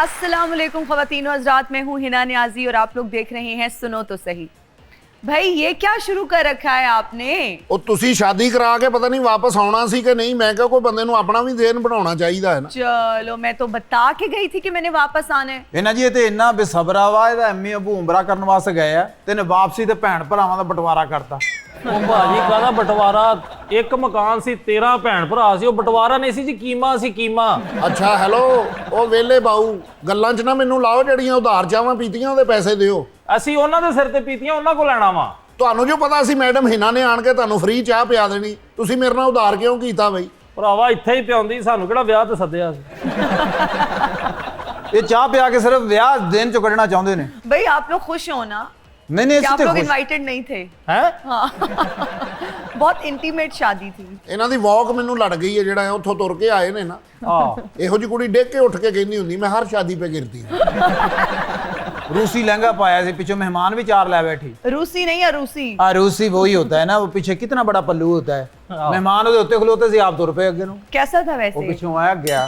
अस्सलाम वालेकुम ख़वातीन व हज़रात, मैं हूँ हिना नियाज़ी और आप लोग देख रहे हैं सुनो तो सही। भाई ये क्या शुरू कर रखा है आपने? ਉਹ ਤੁਸੀਂ ਸ਼ਾਦੀ ਕਰਾ ਕੇ ਪਤਾ ਨਹੀਂ ਵਾਪਸ ਆਉਣਾ ਸੀ ਕਿ ਨਹੀਂ। ਮੈਂ ਕਿਹਾ ਕੋਈ ਬੰਦੇ ਨੂੰ ਆਪਣਾ ਵੀ ਦੇਨ ਬਣਾਉਣਾ ਚਾਹੀਦਾ ਹੈ ਨਾ। चलो मैं तो बता के गई थी कि मैंने वापस आना है। ਇਹਨਾਂ ਜੀ ਇਹ ਤੇ ਇੰਨਾ ਬੇਸਬਰਾ ਵਾ, ਇਹਦਾ ਐਮੀ ਅਬੂ ਉਮਰਾ ਕਰਨ ਵਾਸਤੇ ਗਏ ਆ ਤੇ ਨੇ ਵਾਪਸੀ ਤੇ ਭੈਣ ਭਰਾਵਾਂ ਦਾ ਬਟਵਾਰਾ ਕਰਤਾ। ਉਹ ਭਾਜੀ ਕਾਹਦਾ ਬਟਵਾਰਾ, ਇੱਕ ਮਕਾਨ ਸੀ 13 ਭੈਣ ਭਰਾ ਸੀ, ਉਹ ਬਟਵਾਰਾ ਨਹੀਂ ਸੀ ਜੀ, ਕੀਮਾ ਸੀ ਕੀਮਾ। ਅੱਛਾ ਹੈਲੋ, ਉਹ ਵੇਲੇ ਬਾਊ ਗੱਲਾਂ 'ਚ ਨਾ ਮੈਨੂੰ ਲਾਓ। ਜਿਹੜੀਆਂ ਉਧਾਰ ਚਾਵਾਂ ਪੀਤੀਆਂ ਉਹਦੇ ਪੈਸੇ ਦਿਓ। ਅਸੀਂ ਉਹਨਾਂ ਦੇ ਸਿਰ ਤੇ ਪੀਤੀਆਂ, ਉਹਨਾਂ ਕੋਲ ਲੈਣਾ ਵਾ। ਤੁਹਾਨੂੰ ਜੋ ਪਤਾ ਸੀ ਮੈਡਮ ਹਿਨਾ ਨੇ ਆਣ ਕੇ ਤੁਹਾਨੂੰ ਫ੍ਰੀ ਚਾਹ ਪਿਆ ਦੇਣੀ, ਤੁਸੀਂ ਮੇਰੇ ਨਾਲ ਉਧਾਰ ਕਿਉਂ ਕੀਤਾ ਬਈ? ਭਰਾਵਾ ਇੱਥੇ ਹੀ ਪਿਆਉਂਦੀ, ਸਾਨੂੰ ਕਿਹੜਾ ਵਿਆਹ ਤੇ ਸੱਦਿਆ ਸੀ। ਇਹ ਚਾਹ ਪਿਆ ਕੇ ਸਿਰਫ ਵਿਆਹ ਦਿਨ ਚੋਂ ਕੱਢਣਾ ਚਾਹੁੰਦੇ ਨੇ। भाई आप लोग खुश हो ना नहीं कि नहीं आप इससे लोग खुश। इनवाइटेड नहीं थे? ਹੈ हाँ बहुत इंटीमेट शादी थी। ਇਹਨਾਂ ਦੀ ਵਾਕ ਮੈਨੂੰ ਲੜ ਗਈ ਹੈ। ਜਿਹੜਾ ਉੱਥੋਂ ਤੁਰ ਕੇ ਆਏ ਨੇ ਨਾ, ਆਹ ਇਹੋ ਜਿਹੀ ਕੁੜੀ ਡਿੱਗ ਕੇ ਉੱਠ ਕੇ ਕਹਿੰਦੀ ਹੁੰਦੀ ਮੈਂ ਹਰ ਸ਼ਾਦੀ पे गिरती हूं। रूसी लहंगा पाया से पीछे मेहमान भी चार ला बैठी। रूसी नहीं अरूसी। हाँ रूसी वही होता है ना, वो पीछे कितना बड़ा पल्लू होता है। मेहमान ਉਹਦੇ ਉੱਤੇ ਖਲੋਤੇ ਸੀ, ਆਪ ਤੁਰ ਪਏ ਅੱਗੇ ਨੂੰ। कैसा था ਉਹ वैसे? ਪਿੱਛੋਂ ਆਇਆ ਗਿਆ,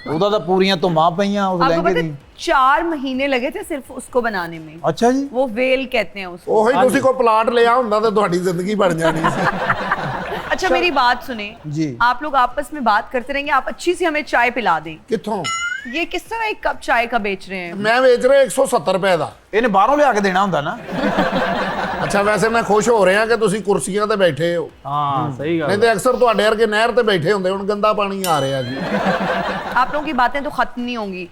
ਉਹਦਾ ਤਾਂ ਪੂਰੀਆਂ ਧੁੰਮਾਂ ਪਈਆਂ ਉਸ आपको ਲਹਿੰਗੇ पता ਦੀ। है 4 महीने लगे थे सिर्फ उसको बनाने में। ਅੱਛਾ ਜੀ। वो वेल कहते हैं उसको। ਉਹੀ ਤੁਸੀਂ ਕੋਈ ਪਲਾਟ ਲਿਆ ਹੁੰਦਾ ਤਾਂ ਤੁਹਾਡੀ ਜ਼ਿੰਦਗੀ ਬਣ ਜਾਣੀ ਸੀ। अच्छा मेरी बात सुने जी। आप लोग आपस में बात करते रहेंगे, आप अच्छी सी हमें चाय पिला दें। ਕਿੱਥੋਂ? ये किस तरह एक कप चाय का बेच रहे हैं? ਮੈਂ ਵੇਚ ਰਿਹਾ 170 ਰੁਪਏ ਦਾ। ਇਹਨੇ ਬਾਹਰੋਂ ਲਿਆ ਕੇ ਦੇਣਾ ਹੁੰਦਾ ਨਾ। ਅੱਛਾ ਵੈਸੇ ਮੈਂ ਖੁਸ਼ ਹੋ ਰਿਹਾ ਕਿ ਤੁਸੀਂ ਕੁਰਸੀਆਂ ਤੇ ਬੈਠੇ ਹੋ, ਹਾਂ ਸਹੀ ਨਹੀਂ ਗੱਲ। ਤੇ ਅਕਸਰ ਤੁਹਾਡੇ ਵਰਗੇ ਨਹਿਰ ਤੇ ਬੈਠੇ ਹੁੰਦੇ। ਹੁਣ ਗੰਦਾ ਪਾਣੀ ਆ ਰਿਹਾ ਜੀ। आप लोगों की बातें तो खत्म नहीं होंगी।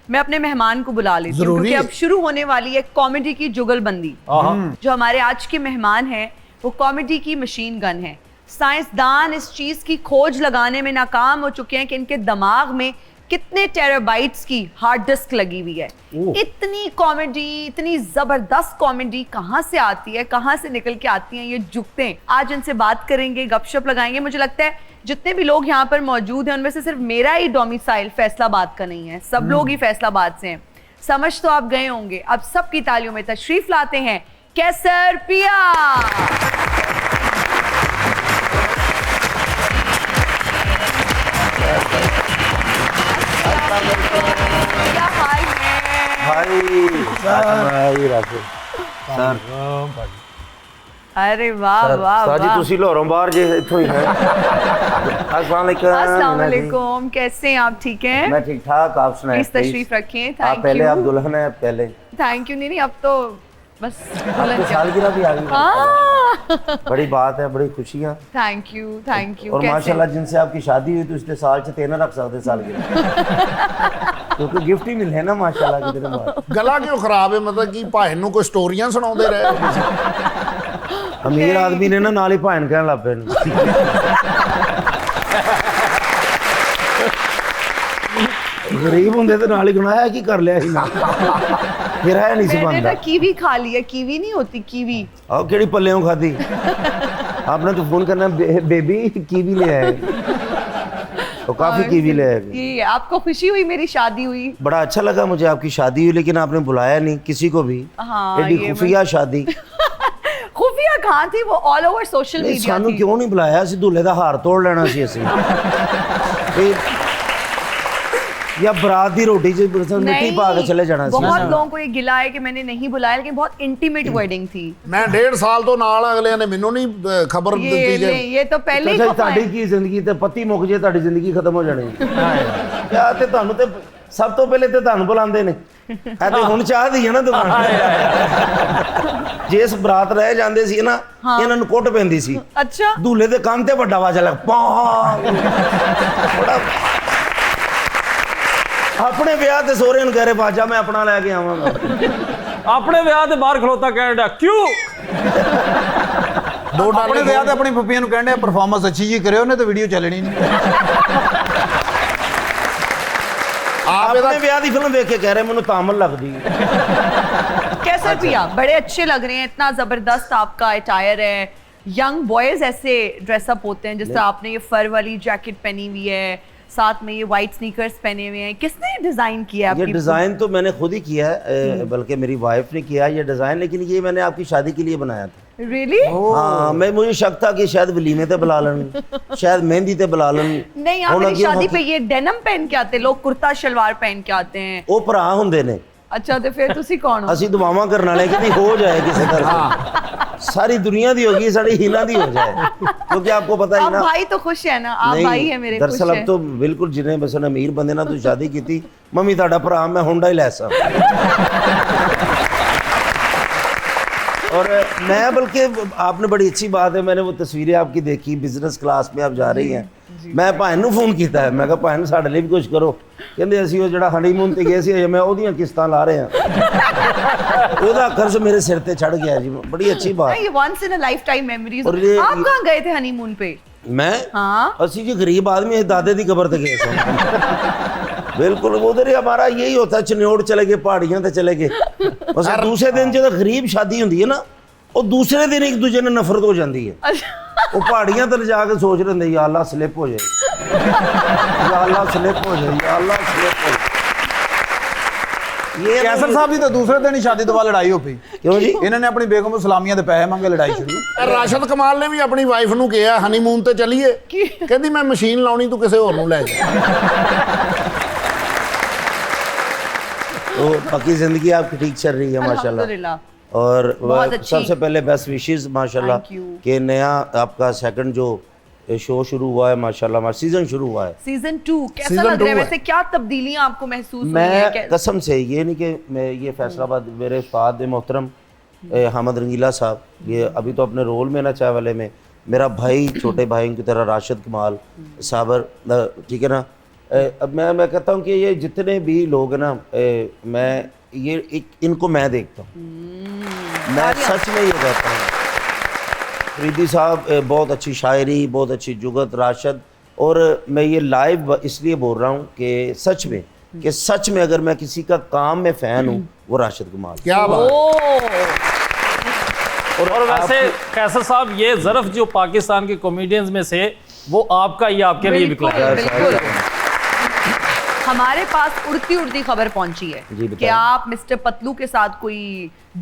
मैं अपने मेहमान को बुला लेती हूँ जरूरी क्योंकि है। अब शुरू होने वाली है कॉमेडी की जुगलबंदी। जो हमारे आज के मेहमान हैं वो कॉमेडी की मशीन गन है। साइंसदान इस चीज की खोज लगाने में नाकाम हो चुके हैं कि इनके दिमाग में कितने टेराबाइट्स की हार्ड डिस्क लगी हुई है। इतनी कॉमेडी, इतनी जबरदस्त कॉमेडी कहाँ से आती है, कहाँ से निकल के आती हैं ये जुगते? आज इनसे बात करेंगे, गपशप लगाएंगे। मुझे लगता है जितने भी लोग यहाँ पर मौजूद हैं उनमें से सिर्फ मेरा ही डोमिसाइल फैसलाबाद का नहीं है, सब लोग ही फैसलाबाद से हैं। समझ तो आप गए होंगे। अब सबकी तालियों में तशरीफ लाते हैं कैसर पिया। क्या हाल है? अरे वाह वाह साजी वाह। तुसी लाहौरों बाहर जे इत्थों ही है। अस्सलाम अस्सलाम वालेकुम। वालेकुम, कैसे हैं आप? ठीक हैं? मैं ठीक ठाक, आप सुनाएं। प्लीज तशरीफ रखिए। आप थैंक पहले, आप यू। दुल्हन है पहले। Thank you. नहीं अब तो बस दुल्हन आपकी क्या। सालगिरह भी आ गई। हाँ बड़ी बात है, बड़ी खुशियाँ। Thank you thank you. और कैसे? माशाल्लाह जिनसे आपकी शादी हुई तो इसलिए साल च 3 रख सकते सालगिरह। क्योंकि गिफ्ट ही मिले ना माशाल्लाह कितने बार। ਗਲਾ ਕਿਉਂ ਖਰਾਬ ਹੈ? ਮਤਲਬ ਕਿ ਭਾਈ ਨੂੰ ਕੋਈ ਸਟੋਰੀਆਂ ਸੁਣਾਉਂਦੇ ਰਹੇ? अमीर आदमी ने ना नाल ही भान कहन लग पे। गरीब होंदे ते नाल ही गुनाह की कर लिया ही ना, फिर है नहीं सी मैंने बनदा। ना कीवी खा लिया। कीवी नहीं होती कीवी। आओ केड़ी पल्लेओं खादी? आपने तो फोन करना बेबी कीवी ले आए। तो काफी कीवी ले आए। ये आपको खुशी हुई मेरी शादी हुई? बड़ा अच्छा लगा मुझे आपकी शादी हुई, लेकिन आपने बुलाया नहीं किसी को भी। हाँ, एडी ये खुफिया शादी। खुफिया कहाँ थी? वो ऑल ओवर सोशल नहीं मीडिया सानू थी। क्यों नहीं बुलाया? ਅਸੀਂ दूल्हे ਦਾ ਹਾਰ ਤੋੜ ਲੈਣਾ ਸੀ ਅਸੀਂ। या बरात दी रोटी च मिट्टी पा के चले जाना ਸੀ। बहुत लोगों को ये गिला है कि मैंने नहीं बुलाया, लेकिन बहुत इंटीमेट वेडिंग थी। ਮੈਂ 1.5 ਸਾਲ ਤੋਂ ਨਾਲ, ਅਗਲਿਆਂ ਨੇ ਮੈਨੂੰ ਨਹੀਂ ਖਬਰ ਦਿੱਤੀ ਕਿ ये तो पहले ही ਅੱਛਾ खफा ਤੁਹਾਡੀ है। ਕੀ ਜ਼ਿੰਦਗੀ ਤੇ ਪਤੀ ਮੁੱਕ ਜੇ ਤੁਹਾਡੀ ਜ਼ਿੰਦਗੀ ਖਤਮ ਹੋ ਜਾਣੀ। ਕਿਆ ਤੇ ਤੁਹਾਨੂੰ ਤੇ ਸਭ ਤੋਂ ਪਹਿਲੇ ਤੇ ਤੁਹਾਨੂੰ ਬੁਲਾਉਂਦੇ ਨੇ। ਇਹ ਤੇ ਹੁਣ ਚਾਹਦੀ ਹੈ ਨਾ ਦੁਕਾਨ। ਜਿਸ ਬਰਾਤ ਰਹਿ ਜਾਂਦੇ ਸੀ ਨਾ, ਇਹਨਾਂ ਨੂੰ ਕੁੱਟ ਪੈਂਦੀ ਸੀ। अच्छा दूल्हे ਦੇ ਕੰਨ ਤੇ ਵੱਡਾ ਆਵਾਜ਼ ਲੱਗ ਪਾ। ਬੜਾ ਆਪਣੇ ਵਿਆਹ ਤੇ ਸੋਹਰੇ ਨੂੰ ਕਹਿ ਰਹੇ ਬਾਜਾ ਮੈਂ ਆਪਣਾ ਲੈ ਕੇ ਆਵਾਂਗਾ। ਆਪਣੇ ਵਿਆਹ ਦੇ ਬਾਹਰ ਖਲੋਤਾ ਕਹਿਣ ਡਿਆ ਕਿਉਂ? ਦੋ ਆਪਣੇ ਡਾਲੇ ਵਿਆਹ ਤੇ ਆਪਣੀ ਫੁੱਫੀਆਂ ਨੂੰ ਕਹਿੰਦੇ ਪਰਫਾਰਮੈਂਸ ਅੱਛੀ ਜੀ ਕਰਿਓ, ਉਹਨੇ ਤਾਂ ਵੀਡੀਓ ਚੱਲਣੀ ਨਹੀਂ। ਆਪ ਇਹਦਾ ਆਪਣੇ ਵਿਆਹ ਦੀ ਫਿਲਮ ਦੇਖ ਕੇ ਕਹਿ ਰਹੇ ਮੈਨੂੰ ਤਾਮਲ ਲੱਗਦੀ ਹੈ। कैसर पिया बड़े अच्छे लग रहे हैं। इतना जबरदस्त आपका अटायर है। यंग बॉयज ऐसे ड्रेसअप होते हैं, जिस तरह आपने ये फर वाली जैकेट पहनी हुई है, साथ में ये वाइट स्नीकर्स पहने हुए हैं। किसने डिजाइन किया है ये आपकी? डिज़ाइन तो मैंने खुद ही किया है, बल्कि मेरी वाइफ ने किया है ये डिज़ाइन, लेकिन ये मैंने आपकी शादी के लिए बनाया था। रियली? हाँ मैं मुझे शक था कि शायद वलीमे ते बुला लन, शायद मेहंदी ते बुला लन। नहीं, आप मेरी शादी पे ये डेनिम पहन के आते, लोग कुर्ता शलवार पहन के आते हैं। ਉਹ ਭਰਾ ਹੁੰਦੇ ਨੇ। अच्छा तो फिर तुसी कौन हो? ਅਸੀਂ ਦੁਆਵਾਂ ਕਰਨ ਵਾਲੇ ਕਿ ਹੋ ਜਾਏ ਕਿਸੇ ਤਰ੍ਹਾਂ ਸਾਰੀ ਦੁਨੀਆ ਦੀ ਹੋਗੀ ਸਾਡੀ ਹੀਨਾ ਦੀ ਹੋ ਜਾए क्योंकि आपको पता ही आप ना। भाई तो खुश है ना, आप भाई है मेरे, खुश दरअसल अब है। तो बिल्कुल जिन्हें बस अमीर बंदे ना तू शादी की थी मम्मी ਤੁਹਾਡਾ ਭਰਾ मैं होंडा ही लैसा और मैं बल्कि आपने बड़ी अच्छी बात है, मैंने वो तस्वीरें आपकी देखी, बिजनेस क्लास में आप जा रही हैं। मैं भाई ਨੂੰ ਫੋਨ ਕੀਤਾ ਹੈ, मैं कहा भाई ਨੂੰ ਸਾਡੇ ਲਈ ਵੀ ਕੁਝ ਕਰੋ। ਕਹਿੰਦੇ ਅਸੀਂ ਉਹ ਜਿਹੜਾ ਹਨੀਮੂਨ ਤੇ ਗਏ ਸੀ ਅਜੇ ਮੈਂ ਉਹਦੀਆਂ ਕਿਸ਼ਤਾਂ ਲਾ ਰਹੇ ਹਾਂ। ਉਹਦਾ ਕਰਜ਼ ਮੇਰੇ ਸਿਰ ਤੇ ਚੜ ਗਿਆ ਜੀ। बड़ी अच्छी बात। ये once in a lifetime memories। और ये- आप कहाँ गए थे हनीमून पे? मैं हाँ। ਅਸੀਂ ਜੀ गरीब आदमी है, दादे दी कब्र ते गए सन। बिल्कुल उधर ही हमारा यही होता है, चनियोड़ चले गए, पहाड़ियां ते चले गए। बस दूसरे दिन जो गरीब शादी होती है ना, वो दूसरे दिन एक दूसरे ने नफरत हो जाती है। अच्छा। वो पहाड़ियां ते जाके सोच रहे हैं या अल्लाह स्लिप हो जाए, या अल्लाह स्लिप हो जाए, या अल्लाह स्लिप हो जाए। ये कैसर साहब ਦੀ ਤਾਂ ਦੂਸਰੇ ਦਿਨ ਹੀ ਸ਼ਾਦੀ ਤੋਂ ਬਾਅਦ ਲੜਾਈ ਹੋ ਪਈ। क्यों जी? ਇਹਨਾਂ ਨੇ ਆਪਣੀ ਬੇਗਮ ਨੂੰ ਸਲਾਮੀਆਂ ਦੇ ਪੈਸੇ ਮੰਗੇ, ਲੜਾਈ ਛਿੜੀ। ਰਾਸ਼ਦ ਕਮਾਲ ਨੇ ਵੀ ਆਪਣੀ ਵਾਈਫ ਨੂੰ ਕਿਹਾ ਹਨੀਮੂਨ ਤੇ ਚੱਲੀਏ, ਕਹਿੰਦੀ ਮੈਂ ਮਸ਼ੀਨ ਲਾਉਣੀ, ਤੂੰ ਕਿਸੇ ਹੋਰ ਨੂੰ ਲੈ ਜਾ। तो बाकी जिंदगी आपकी ठीक चल रही है माशाल्लाह। अल्हम्दुलिल्लाह। और बहुत अच्छी। सबसे पहले बेस्ट विशेस माशाल्लाह Thank you। कि नया आपका सेकंड जो शो शुरू हुआ है माशाल्लाह, सीजन शुरू हुआ है। सीजन 2 कैसा Season लग रहा है 2 वैसे? क्या तब्दीलियां आपको महसूस हुई मैं हैं? कसम से ये नहीं कि मैं ये फैसलाबाद मेरे उस्ताद मोहतरम हामिद रंगीला साहब, ये अभी तो अपने रोल में ना चाय वाले में, मेरा भाई छोटे भाई की तरह राशिद कमाल साबर, ठीक है ना। अब मैं कहता हूँ कि ये जितने भी लोग हैं ना, मैं ये इनको मैं देखता हूँ, मैं सच में ये कहता हूँ। फरीदी साहब बहुत अच्छी शायरी, बहुत अच्छी जुगत, राशिद, और मैं ये लाइव इसलिए बोल रहा हूँ कि सच में अगर मैं किसी का काम में फ़ैन हूँ वो राशिद कमाल। क्या बात। और वैसे कैसर साहब ये ज़र्फ जो पाकिस्तान के कॉमेडियंस में से वो आपका ये आपके लिए बिल्कुल, निकला है। बिल्कुल। हमारे पास उड़ती उड़ती खबर पहुंची है जी, बताएं। कि आप मिस्टर पतलू के साथ कोई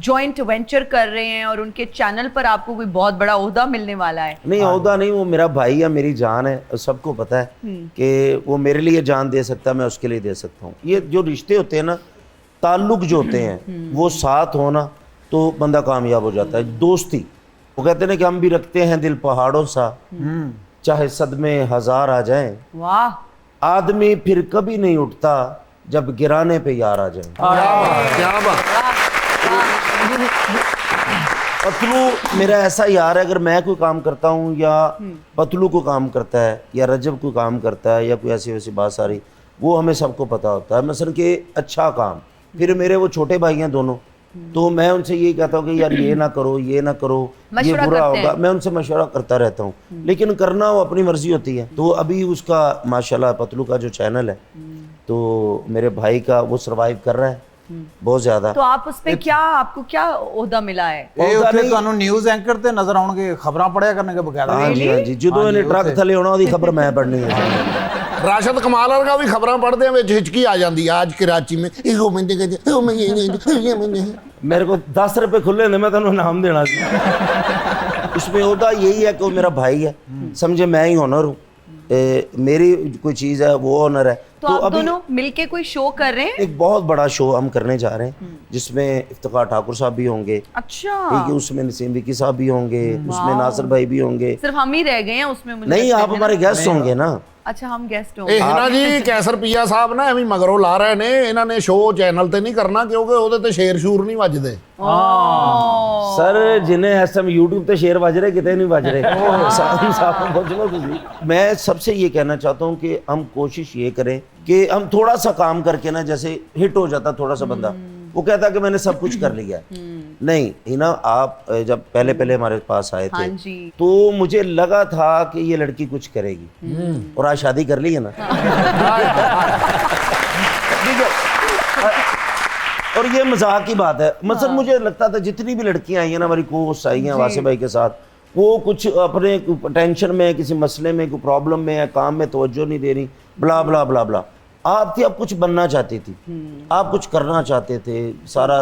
जॉइंट वेंचर कर रहे हैं और उनके चैनल पर आपको कोई बहुत बड़ा ओहदा मिलने वाला है। नहीं ओहदा नहीं, वो मेरा भाई है, मेरी जान है, और सबको पता है कि वो मेरे लिए जान दे सकता है, मैं उसके लिए दे सकता हूँ। ये जो रिश्ते होते हैं ना, ताल्लुक जो होते हैं वो साथ होना तो बंदा कामयाब हो जाता है। दोस्ती, वो कहते हैं कि हम भी रखते हैं दिल पहाड़ों सा, चाहे सदमे हजार आ जाएं, वाह। आदमी फिर कभी नहीं उठता जब गिराने पे यार आ जाए। क्या बात। पतलू मेरा ऐसा यार है, अगर मैं कोई काम करता हूँ या पतलू को काम करता है या रजब को काम करता है या कोई ऐसी वैसी बात सारी, वो हमें सबको पता होता है। मसलन कि अच्छा काम, फिर मेरे वो छोटे भाई हैं दोनों, तो मैं उनसे यही कहता हूँ कि यार ये ना करो, ये ना करो, ये मशवरा बुरा करते होगा। हैं। मैं उनसे मशवरा करता रहता हूँ, लेकिन करना वो अपनी मर्जी होती है। तो अभी उसका माशाल्लाह पतलू का जो चैनल है, तो मेरे भाई का वो सर्वाइव कर रहा है बहुत ज्यादा। तो आप उस पे क्या, आपको क्या ओहदा मिला है? ਇਹ ਉੱਥੇ ਤੁਹਾਨੂੰ ਨਿਊਜ਼ ਐਂਕਰ ਤੇ ਨਜ਼ਰ ਆਉਣਗੇ, ਖਬਰਾਂ ਪੜਿਆ ਕਰਨਗੇ ਬਕਾਇਦਾ। हाँ जी, हाँ जी, ਜਦੋਂ ਇਹਨੇ ਟਰੱਕ ਥੱਲੇ ਆਉਣਾ ਉਹਦੀ ਖਬਰ ਮੈਂ ਪੜਨੀ ਹੈ। ਰਾਸ਼ਦ ਕਮਾਲ ਵਰਗਾ ਵੀ ਖਬਰਾਂ ਪੜ੍ਹਦੇ ਵਿੱਚ ਹਿਚਕੀ ਆ ਜਾਂਦੀ ਆ। ਅੱਜ ਕਰਾਚੀ में ਇਹੋ ਬੰਦੇ ਕਹਿੰਦੇ ਉਹ ਮੈਂ मेरे को 10 रुपए खुले ने, मैं तेन इनाम देना सी। उसमें ओहदा यही है कि वो मेरा भाई है, समझे मैं ही ऑनर हूँ, मेरी कोई चीज़ है वो ऑनर है। तो आप दोनों मिलके कोई शो कर रहे हैं? एक बहुत बड़ा शो हम करने जा रहे हैं जिसमें इफ्तिखार ठाकुर साहब भी होंगे, अच्छा। ठीक है, उसमें नसीम विकी साहब भी होंगे, उसमें नासिर भाई भी होंगे। सिर्फ हम ही रह गए हैं उसमें? मुझे नहीं, लगता आप है हमारे ना? गेस्ट होंगे ना। अच्छा, हम गेस्ट ਇਹ होंगे। ਨਾ ਜੀ ਕੈਸਰ ਪੀਆ ਸਾਹਿਬ ਨਾ ਐਵੇਂ ਮਗਰੋਂ ਲਾ ਰਹੇ ਨੇ, ਇਹਨਾਂ ਨੇ ਸ਼ੋਅ ਚੈਨਲ ਤੇ ਨਹੀਂ ਕਰਨਾ ਕਿਉਂਕਿ ਉਹਦੇ ਤੇ ਸ਼ੇਰ ਸ਼ੂਰ ਨਹੀਂ ਵੱਜਦੇ। सर जिन्हें इस टाइम यूट्यूब पे शेयर बज रहे कितने नहीं बज रहे। मैं सबसे ये कहना चाहता हूँ कि हम कोशिश ये करें कि हम थोड़ा सा काम करके ना, जैसे हिट हो जाता थोड़ा सा बंदा, वो कहता कि मैंने सब कुछ कर लिया है। नहीं हिना, आप जब पहले पहले हमारे पास आए हाँ थे जी। तो मुझे लगा था कि ये लड़की कुछ करेगी, और आज शादी कर ली है ना। और ये मजाक की बात है। मतलब मुझे लगता था जितनी भी लड़कियां आई हैं ना, हमारी कोर्स आई हैं वासे भाई के साथ, वो कुछ अपने टेंशन में, किसी मसले में, कोई प्रॉब्लम में है, काम में तवज्जो नहीं दे रही, ब्ला ब्ला ब्ला ब्ला। आप थी, आप कुछ बनना चाहती थी, आप कुछ करना चाहते थे, सारा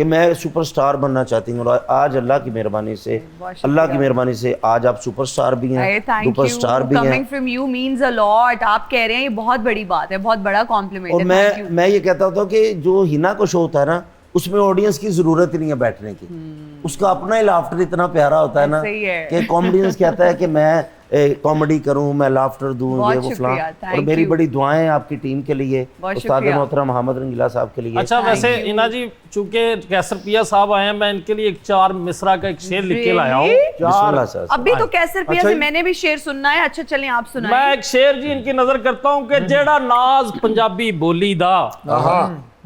कि मैं सुपरस्टार बनना चाहती हूँ, और आज अल्लाह की मेहरबानी से आज आप सुपरस्टार भी हैं, सुपरस्टार भी हैं। Coming from you means a lot। आप कह रहे हैं, ये बहुत बड़ी बात है, बहुत बड़ा कॉम्प्लीमेंट और है। मैं ये कहता होता कि जो हिना को शो होता है ना, उसमें ऑडियंस की जरूरत ही नहीं है बैठने की, उसका अपना ही लाफ्टर इतना प्यारा होता है ना कि कॉमेडियंस कहता है कि मैं कॉमेडी करूं, मैं लाफ्टर दूं, ये वो फलां। और मेरी बड़ी दुआएं आपकी टीम के लिए, उस्ताद मोहतरम हमद रंगीला साहब के लिए। अच्छा, वैसे इना जी चूंकि कैसर पिया साहब आए हैं, मैं इनके लिए एक 4 मिसरा का एक शेर लिख के लाया हूँ। अभी तो कैसर पिया से मैंने भी शेर सुनना है। अच्छा चलें, आप सुनाएं। मैं एक शेर जी इनकी नजर करता हूँ कि जेड़ा नाज पंजाबी बोली दा,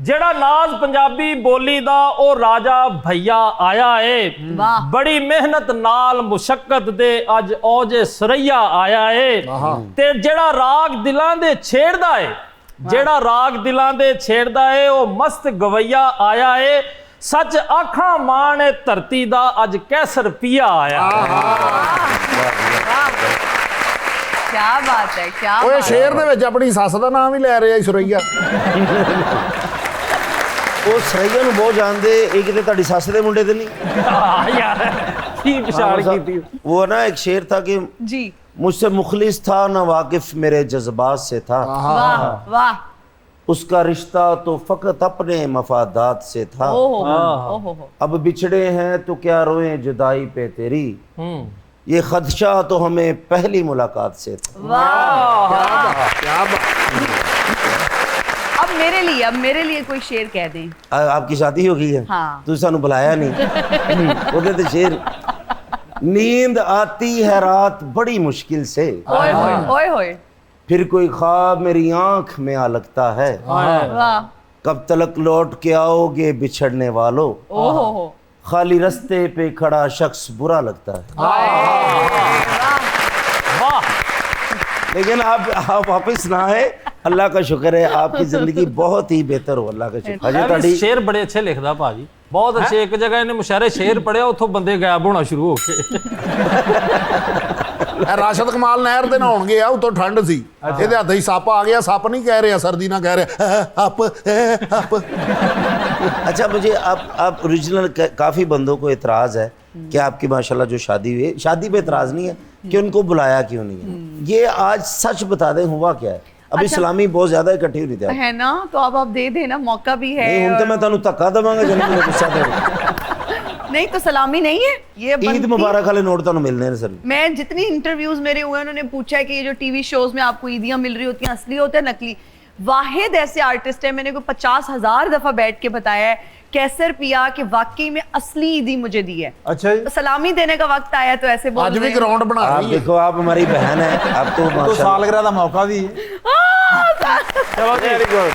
जेड़ा नाज पंजाबी बोली दा ओ राजा भैया आया है, बड़ी मेहनत नाल मुशक्कत दे अज औजे सरैया आया है, ते जेड़ा राग दिलां दे छेड़दा है, जेड़ा राग दिलां दे छेड़दा है ओ मस्त गवैया आया है, सच आखां मान है धरती दा अज कैसर पिया आया। क्या बात है, क्या ओए शेर दे विच अपनी सੱਸ ਦਾ ਨਾਮ ਹੀ ਲੈ ਰਿਹਾ ਸੁਰैया। ਉਹ ਸਰਈਆ ਨੂੰ ਬਹੁਤ ਜਾਣਦੇ, ਇਹ ਕਿਤੇ ਤੁਹਾਡੀ ਸੱਸ ਦੇ ਮੁੰਡੇ ਤੇ ਨਹੀਂ यार की विचार की थी। वो ना एक शेर था कि जी, मुझसे मुखलिस था ना वाकिफ मेरे जज्बात से था, वाह वाह, उसका रिश्ता तो फकत अपने मफादात से था, ओहो, अब बिछड़े हैं तो क्या रोए जुदाई पे तेरी, ये खदशा तो हमें पहली मुलाकात से था। वाह, क्या बात। अब मेरे लिए कोई शेर कह दें। आपकी शादी हो गई है? हाँ। तो सानू बुलाया नहीं। वो तो शेर, नींद आती है रात बड़ी मुश्किल से, ओए होए, फिर कोई ख्वाब मेरी आंख में आ लगता है, वाह, कब तलक लौट के आओगे बिछड़ने वालों, ओहो, खाली रास्ते पे खड़ा शख्स बुरा लगता है। लेकिन आप वापस ना आए, अल्लाह का शुक्र है, आपकी जिंदगी बहुत ही बेहतर हो, अल्लाह का शुक्र। अभी शेर बड़े अच्छे लिखदा भाजी, बहुत अच्छे। एक जगह इन्हें मुशायरे शेर पढ़िया, उथों बंदे गायब होना शुरू हो गए। राशिद कमाल नहर ਦੇ ਨਹਾਉਣ ਗਿਆ, ਉਤੋਂ ਠੰਡ ਸੀ, ਇਹਦੇ ਹੱਥ 'ਚ ਸੱਪ ਆ ਗਿਆ। ਸੱਪ ਨਹੀਂ ਕਹਿ ਰਿਹਾ, ਸਰਦੀ ਨਾ ਕਹਿ ਰਿਹਾ, ਅਪ। अच्छा, मुझे आप ओरिजिनल काफी बंदों को एतराज है कि आपकी माशाल्लाह जो शादी हुई, शादी पे एतराज नहीं है कि उनको बुलाया क्यों नहीं है। ये आज सच बता दें हुआ क्या है। अभी सलामी बहुत ज्यादा इकट्ठी हुई थी है ना, तो अब आप दे देना, मौका भी है। नहीं, तो मैं तानू धक्का दवांगा जब मुझे गुस्सा दे। नहीं तो सलामी नहीं है ये। ईद मुबारक वाले नोट तानू मिलने हैं सर। मैं जितनी इंटरव्यूज मेरे हुए, उन्होंने पूछा है कि ये जो टीवी शोज में आपको ईदियां मिल रही होती हैं, असली होता है नकली? वाहिद ऐसे आर्टिस्ट है, मैंने को 50,000 दफा बैठ के बताया है, कैसर पिया कि वाकई में असली ईदी मुझे दी है। अच्छा जी, तो सलामी देने का वक्त आया तो ऐसे बोल आज भी रहे हैं। ग्राउंड बना आप रही है। देखो, आप हमारी बहन है, आप तो तो माशाल्लाह। सालगिरह का मौका भी है। चलो वेरी गुड।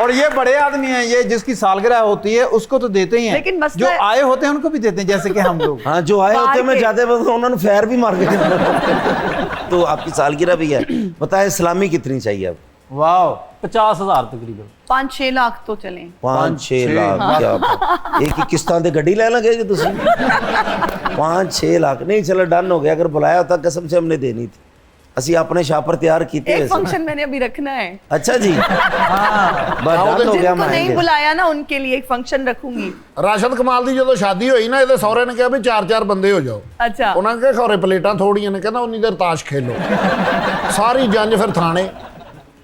और ये बड़े आदमी हैं, ये जिसकी सालगिरह होती है उसको तो देते ही हैं, लेकिन मसला जो है- आए होते हैं उनको भी देते हैं, जैसे कि हम लोग। हाँ, जो आए बाहर होते हैं, मैं के- जाते वक्त उन्होंने फैर भी मार के तो आपकी सालगिरह भी है। बताए सलामी कितनी चाहिए अब? वाह, 50,000 तकरीबन। 5-6 लाख तो चलें। 5-6 लाख क्या बात। एक ही किस्तां ते गड्डी ले लगे जी तुसी। 5-6 लाख नहीं, चलो डन हो गया। अगर बुलाया होता कसम से हमने देनी थी, असी अपने शापर तैयार कीते एक हुए सी। फंक्शन मैंने अभी रखना है। अच्छा जी, बस डन हो गया। जिनको नहीं मैं बुलाया ना, उनके लिए एक फंक्शन रखूंगी। ਰਾਸ਼ਦ ਕਮਾਲ ਦੀ ਜਦੋਂ ਸ਼ਾਦੀ ਹੋਈ ਨਾ, ਇਹਦੇ ਸਹੁਰੇ ਨੇ ਕਿਹਾ ਵੀ 4-4 ਬੰਦੇ ਹੋ ਜਾਓ। अच्छा, ਉਹਨਾਂ ਨੇ ਕਿਹਾ ਖੌਰੇ ਪਲੇਟਾਂ ਥੋੜੀਆਂ ਨੇ, ਕਹਿੰਦਾ ਉਨੀ ਦੇਰ ਤਾਸ਼ ਖੇਲੋ। ਸਾਰੀ ਜੰਜ ਫਿਰ ਥਾਣੇ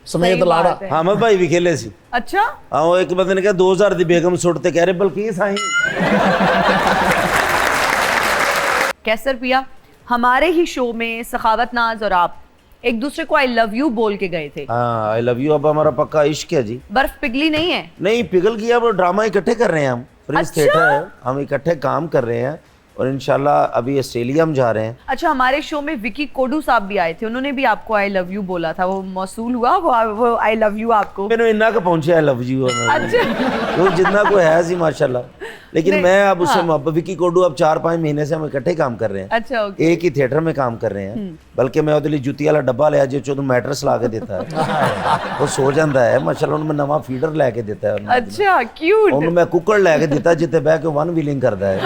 ਸਮੇਤ सही ਲਾੜਾ। बात है। हामिद भाई भी खेले सी। अच्छा, हाँ, वो एक बंदे ने कहा 2000 दी बेगम सुट ते कह रहे बल्कि साईं। कैसर पिया, हमारे ही शो में सखावत नाज और आप एक दूसरे को आई लव यू बोल के गए थे। हाँ, आई लव यू अब हमारा पक्का इश्क है जी। बर्फ पिघली नहीं है? नहीं पिघल गया, वो ड्रामा इकट्ठे कर रहे हैं हम, फ्रिंज अच्छा। थिएटर है, हम इकट्ठे काम कर रहे हैं और इंशाल्लाह अभी ऑस्ट्रेलिया हम जा रहे हैं। अच्छा, हमारे शो में विकी कोडू साहब भी आए थे, उन्होंने भी आपको आई लव यू बोला था, वो मौसूल हुआ वो आई लव यू आपको? मैंने इन्ना का पहुंचे आई लव यू अच्छा, वो जितना कोई है सी माशाल्लाह। लेकिन नहीं, मैं अब उससे हाँ। विकी कोडू अब 4-5 महीने से हम इकट्ठे काम कर रहे हैं। अच्छा, ओके। एक ही थिएटर में काम कर रहे हैं। बल्कि मैं ਉਹਦੇ ਲਈ ਜੁੱਤੀ ਵਾਲਾ ਡੱਬਾ ਲਿਆ ਜੇ ਚੋਂ ਮੈਟਰਸ ਲਾ ਕੇ ਦਿੱਤਾ ਹੈ। ਉਹ ਸੋ ਜਾਂਦਾ ਹੈ ਮਾਸ਼ਾਅੱਲਾ। ਉਹਨੂੰ ਮੈਂ ਨਵਾਂ ਫੀਡਰ ਲੈ ਕੇ ਦਿੱਤਾ ਹੈ ਉਹਨੂੰ। अच्छा, क्यूट। ਉਹਨੂੰ ਮੈਂ ਕੁੱਕੜ ਲੈ ਕੇ ਦਿੱਤਾ ਜਿੱਤੇ ਬਹਿ ਕੇ वन व्हीलिंग करता है।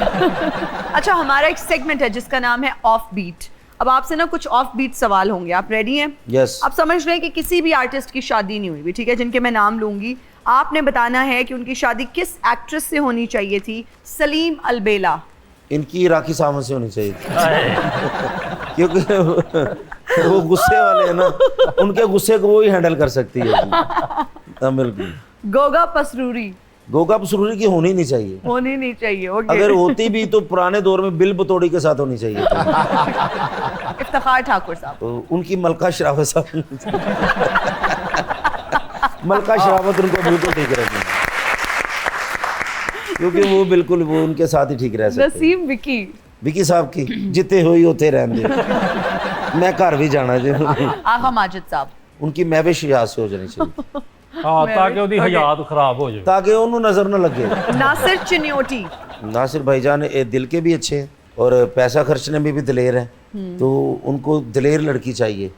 अच्छा, हमारा एक सेगमेंट है जिसका नाम है ऑफ बीट। अब आपसे ना कुछ ऑफ बीट सवाल होंगे, आप रेडी हैं? यस। आप समझ रहे हैं कि किसी भी आर्टिस्ट की शादी नहीं हुई भी, ठीक है, जिनके मैं नाम लूंगी, आपने बताना है कि उनकी शादी किस एक्ट्रेस से होनी चाहिए थी। सलीम अलबेला। इनकी इराकी सामन से होनी चाहिए क्योंकि वो गुस्से वाले हैं ना, उनके गुस्से को वो ही हैंडल कर सकती है। बिल्कुल। गोगा पसरूरी। गोगा पसरूरी की होनी नहीं चाहिए, होनी नहीं चाहिए। ओके। अगर होती भी तो पुराने दौर में बिल बतौड़ी के साथ होनी चाहिए। इफ्तिखार ठाकुर साहब। तो उनकी मलका शरावत साहब मलका शरावत उनको बिल्कुल ठीक रहती है क्योंकि वो बिल्कुल वो उनके साथ ही ठीक रह सकते हैं। नसीम विकी। विकी साहब की जिते हुई होते रहने मैं घर भी जाना जी। आगा माजिद साहब। उनकी महविश यहाँ से हो जानी चाहिए हाँ, ताकि ਉਹਦੀ हयात खराब हो जाए, ताकि उन्होंने नजर न लगे। नासिर चिन्योटी। नासिर भाईजान दिल के भी अच्छे हैं और पैसा खर्चने में भी दिलेर हैं, तो उनको दिलेर लड़की चाहिए,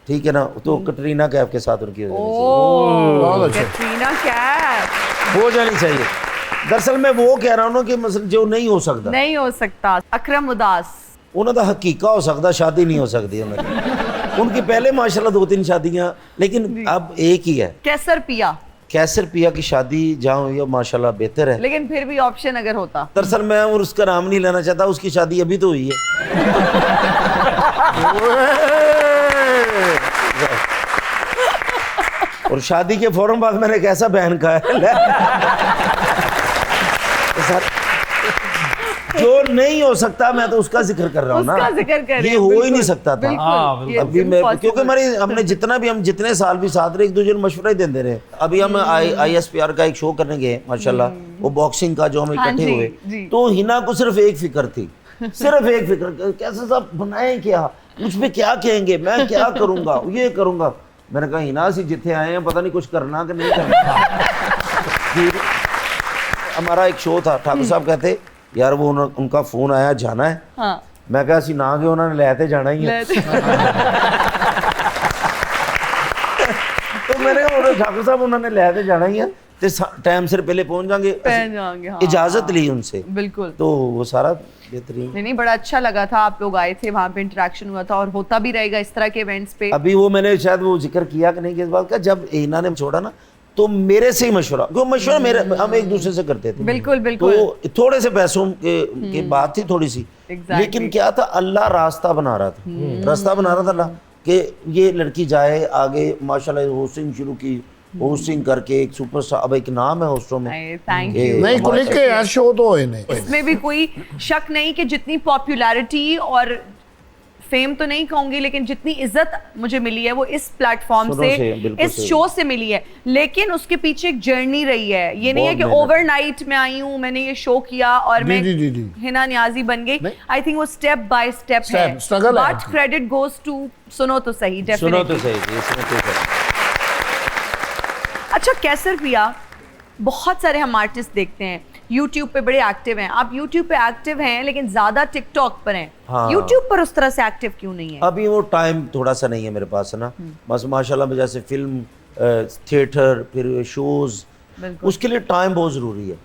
ठीक है ना। तो कटरीना कैफ के साथ उनकी ओह, कैटरीना कैफ हो जानी चाहिए। दरअसल मैं वो कह रहा हूँ ना कि मतलब जो नहीं हो सकता, नहीं हो सकता। अकरम उदास। उन्होंने तो हकीका हो सकता, शादी नहीं हो सकती उनकी पहले माशाल्लाह 2-3 शादियां, लेकिन अब एक ही है। कैसर पिया। कैसर पिया की शादी जहाँ हुई है माशाल्लाह बेहतर है, लेकिन फिर भी ऑप्शन अगर होता। दरअसल मैं और उसका नाम नहीं लेना चाहता, उसकी शादी अभी तो हुई है। और शादी के फौरन बाद मैंने कैसा बहन कहा है जो नहीं हो सकता, मैं तो उसका जिक्र कर रहा हूँ ना, ये हो ही नहीं सकता था अभी। मैं क्योंकि हमने जितना भी हम जितने साल भी साथ रहे, एक दूसरे को मशवरा ही देते रहे। अभी हम ISPR का एक शो करने गए माशाल्लाह, वो बॉक्सिंग का जो हम इकट्ठे हुए, तो हिना को सिर्फ एक फिक्र थी, सिर्फ एक फिक्र, कैसे सब बनाए क्या, मुझ पे क्या कहेंगे, मैं क्या करूंगा, ये करूंगा। मैंने कहा हिना सी जिथे आए हैं पता नहीं कुछ करना कि नहीं करना। हमारा एक शो था, ठाकुर साहब कहते यार वो उनका फोन आया, जाना है। हाँ। मैं कहा असी ना गए, उन्होंने लेते जाना ही है। तो मैंने कहा ठाकुर साहब उन्होंने लेते जाना ही है, तो टाइम से पहले पहुंच जाएंगे। हाँ। इजाजत ली उनसे, बिल्कुल। तो वो सारा बेहतरीन। नहीं, बड़ा अच्छा लगा था, आप लोग आए थे, वहाँ पे इंटरेक्शन हुआ था और होता भी रहेगा इस तरह के इवेंट्स पे। अभी वो मैंने शायद वो जिक्र किया कि नहीं, इस बात का जब हिना ने छोड़ा ना, तो मेरे से ही मशवरा, क्यों मशवरा मेरे हम एक दूसरे से करते थे। बिल्कुल बिल्कुल। तो थोड़े से पैसों के बात थी थोड़ी सी, लेकिन क्या था, अल्लाह रास्ता बना रहा था, रास्ता बना रहा था अल्लाह कि ये लड़की जाए आगे। माशाल्लाह होस्टिंग शुरू की, होस्टिंग करके एक सुपरस्टार, अब एक नाम है होस्टों में। Thank you. नहीं कुल के यार शो तो होए नहीं, इसमें भी कोई शक नहीं कि जितनी पॉपुलैरिटी और फेम तो नहीं कहूंगी, लेकिन जितनी इज्जत मुझे मिली है वो इस प्लेटफॉर्म से, इस शो से मिली है। लेकिन उसके पीछे एक जर्नी रही है, ये नहीं है कि ओवरनाइट में आई हूँ, मैंने ये शो किया और मैं हिना नियाजी बन गई। आई थिंक वो स्टेप बाय स्टेप है, बट क्रेडिट गोज टू सुनो तो सही, डेफिनेटली सुनो तो सही। अच्छा, कैसर पिया, बहुत सारे हम आर्टिस्ट देखते हैं YouTube पे बड़े एक्टिव हैं। आप YouTube पे एक्टिव हैं लेकिन ज्यादा TikTok पर हैं। हाँ। YouTube पर उस तरह से एक्टिव क्यों नहीं है? अभी वो टाइम थोड़ा सा नहीं है मेरे पास, है ना। बस माशाल्लाह में जैसे फिल्म, थिएटर, फिर शोज, उसके लिए टाइम बहुत जरूरी है।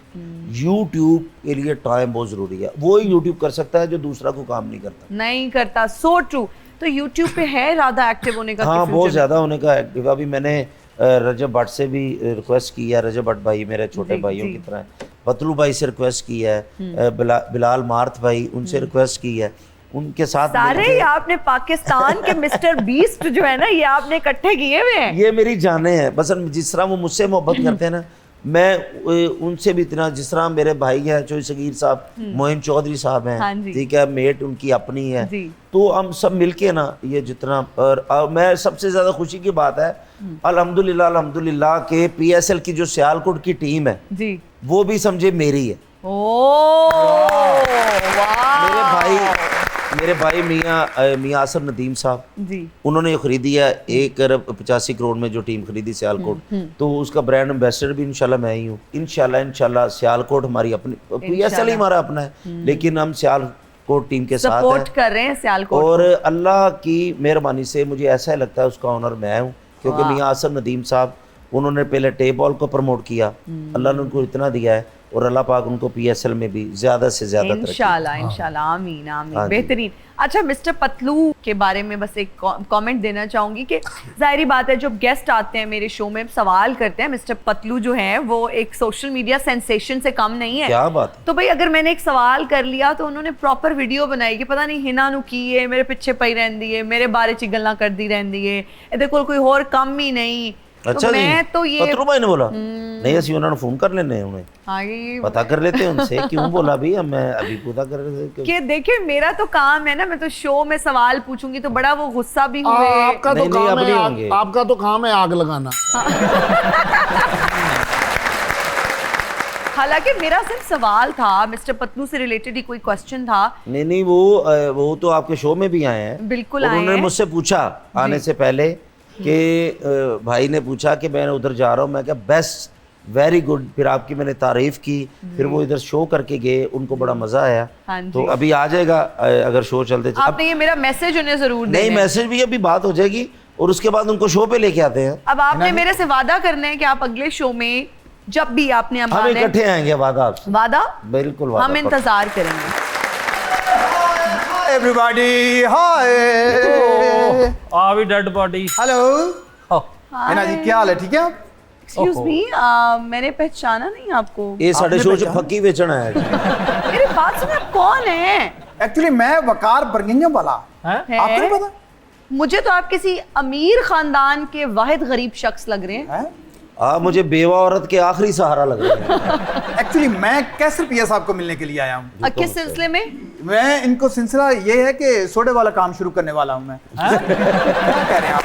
YouTube के लिए टाइम बहुत जरूरी है। वो ही YouTube कर सकता है जो दूसरा को काम नहीं करता। So true. तो YouTube पे है इरादा एक्टिव होने का? हाँ, बहुत ज्यादा होने का एक्टिव। अभी मैंने रजब भट्ट से भी रिक्वेस्ट की है, रजब भट्ट भाई मेरे छोटे भाइयों की तरह, पतलू भाई से रिक्वेस्ट की है, बिलाल मार्थ भाई उनसे रिक्वेस्ट की है, उनके साथ सारे ये आपने पाकिस्तान के मिस्टर बीस्ट जो है ना, ये आपने इकट्ठे किए हुए हैं। ये मेरी जाने हैं, बस जिस तरह वो मुझसे मोहब्बत करते हैं ना, मैं उनसे भी इतना, जिस तरह मेरे भाई हैं चौधरी सगीर साहब, मोइन चौधरी साहब हैं, ठीक है, मेट उनकी अपनी है, तो हम सब मिलके ना ये जितना, और मैं सबसे ज्यादा खुशी की बात है अल्हम्दुलिल्लाह के PSL की जो सियालकोट की टीम है जी, वो भी समझे मेरी है। मेरे भाई मियां आसर नदीम साहब जी, उन्होंने खरीदी है 1 अरब 85 करोड़ में जो टीम खरीदी सियालकोट, तो उसका ब्रांड एम्बेसडर भी इंशाल्लाह मैं ही हूँ। इंशाल्लाह सियालकोट हमारी अपनी, PSL ही हमारा अपना है, लेकिन हम सियालकोट टीम के साथ सपोर्ट कर रहे हैं सियालकोट, और अल्लाह की मेहरबानी से मुझे ऐसा लगता है उसका ऑनर मैं हूँ, क्योंकि मियां आसर नदीम साहब उन्होंने पहले टेप बॉल को प्रमोट किया, अल्लाह ने उनको इतना दिया है, और अल्लाह पाक उनको PSL में भी ज़्यादा से ज़्यादा इंशाल्लाह इंशाल्लाह, आमीन आमीन। हाँ जी। बेहतरीन। अच्छा, मिस्टर पतलू के बारे में बस एक कमेंट देना चाहूंगी कि जाहिर बात है जब गेस्ट आते हैं मेरे शो में सवाल करते हैं, मिस्टर पतलू जो है वो एक सोशल मीडिया सेंसेशन से कम नहीं है। क्या बात है। तो भाई अगर मैंने एक सवाल कर लिया तो उन्होंने प्रॉपर वीडियो बनाई कि पता नहीं हिना नु की है, मेरे पीछे पई रहंदी है, मेरे बारे च गल्लां करदी रहंदी है, ਇਹਦੇ ਕੋਲ कोई और काम ही नहीं। अच्छा तो मैं तो ये पतरू भाई ने बोला नहीं, असि उन्होंने फोन कर लेने उन्हें हाँ ये पता कर लेते हैं उनसे क्यों बोला भी, मैं अभी पता कर रहे थे कि देखिए मेरा तो काम है ना, मैं तो शो में सवाल पूछूंगी तो बड़ा वो गुस्सा भी हुए। आपका तो नहीं, काम अब है नहीं होंगे। आपका तो काम है आग लगाना। हालांकि मेरा सिर्फ सवाल था, मिस्टर पतलू से रिलेटेड ही कोई क्वेश्चन था। नहीं वो तो आपके शो में भी आए हैं। बिल्कुल और आए उन्होंने हैं। मुझसे पूछा आने से पहले कि भाई ने पूछा कि मैं उधर जा रहा हूँ, मैं क्या बेस्ट वेरी गुड, फिर आपकी मैंने तारीफ की, फिर वो इधर शो करके गए, उनको बड़ा मजा आया। हाँ जी। तो अभी आ जाएगा अगर शो चलते आपने ये मेरा मैसेज उन्हें जरूर नहीं, देना है। मैसेज भी अभी बात हो जाएगी और उसके बाद उनको शो पे लेके आते हैं। अब आपने मेरे से वादा करना है कि आप अगले शो में जब भी आपने अब हम आना है, इकट्ठे आएंगे वादा आपसे, वादा बिल्कुल वादा हम पक्का। इंतजार करेंगे। Everybody hi. आ भी dead body. Hello Hina ji, क्या हाल है? ठीक है आप? एक्सक्यूज मी, मैंने पहचाना नहीं आपको। ये साढ़े आपने शो च पहचाना? फक्की बेचना है। मेरी बात सुने, आप कौन हैं? एक्चुअली मैं वकार बर्गिंघम वाला। हैं? आपको नहीं पता? मुझे तो आप किसी अमीर खानदान के वाहिद गरीब शख्स लग रहे हैं। हैं? आप मुझे बेवा औरत के आखिरी सहारा लग रहे हैं। एक्चुअली मैं कैसर पिया साहब को मिलने के लिए आया हूँ। किस सिलसिले में? मैं इनको सिलसिला ये है कि सोडे वाला काम शुरू करने वाला हूँ मैं। क्या कह रहे हैं आप?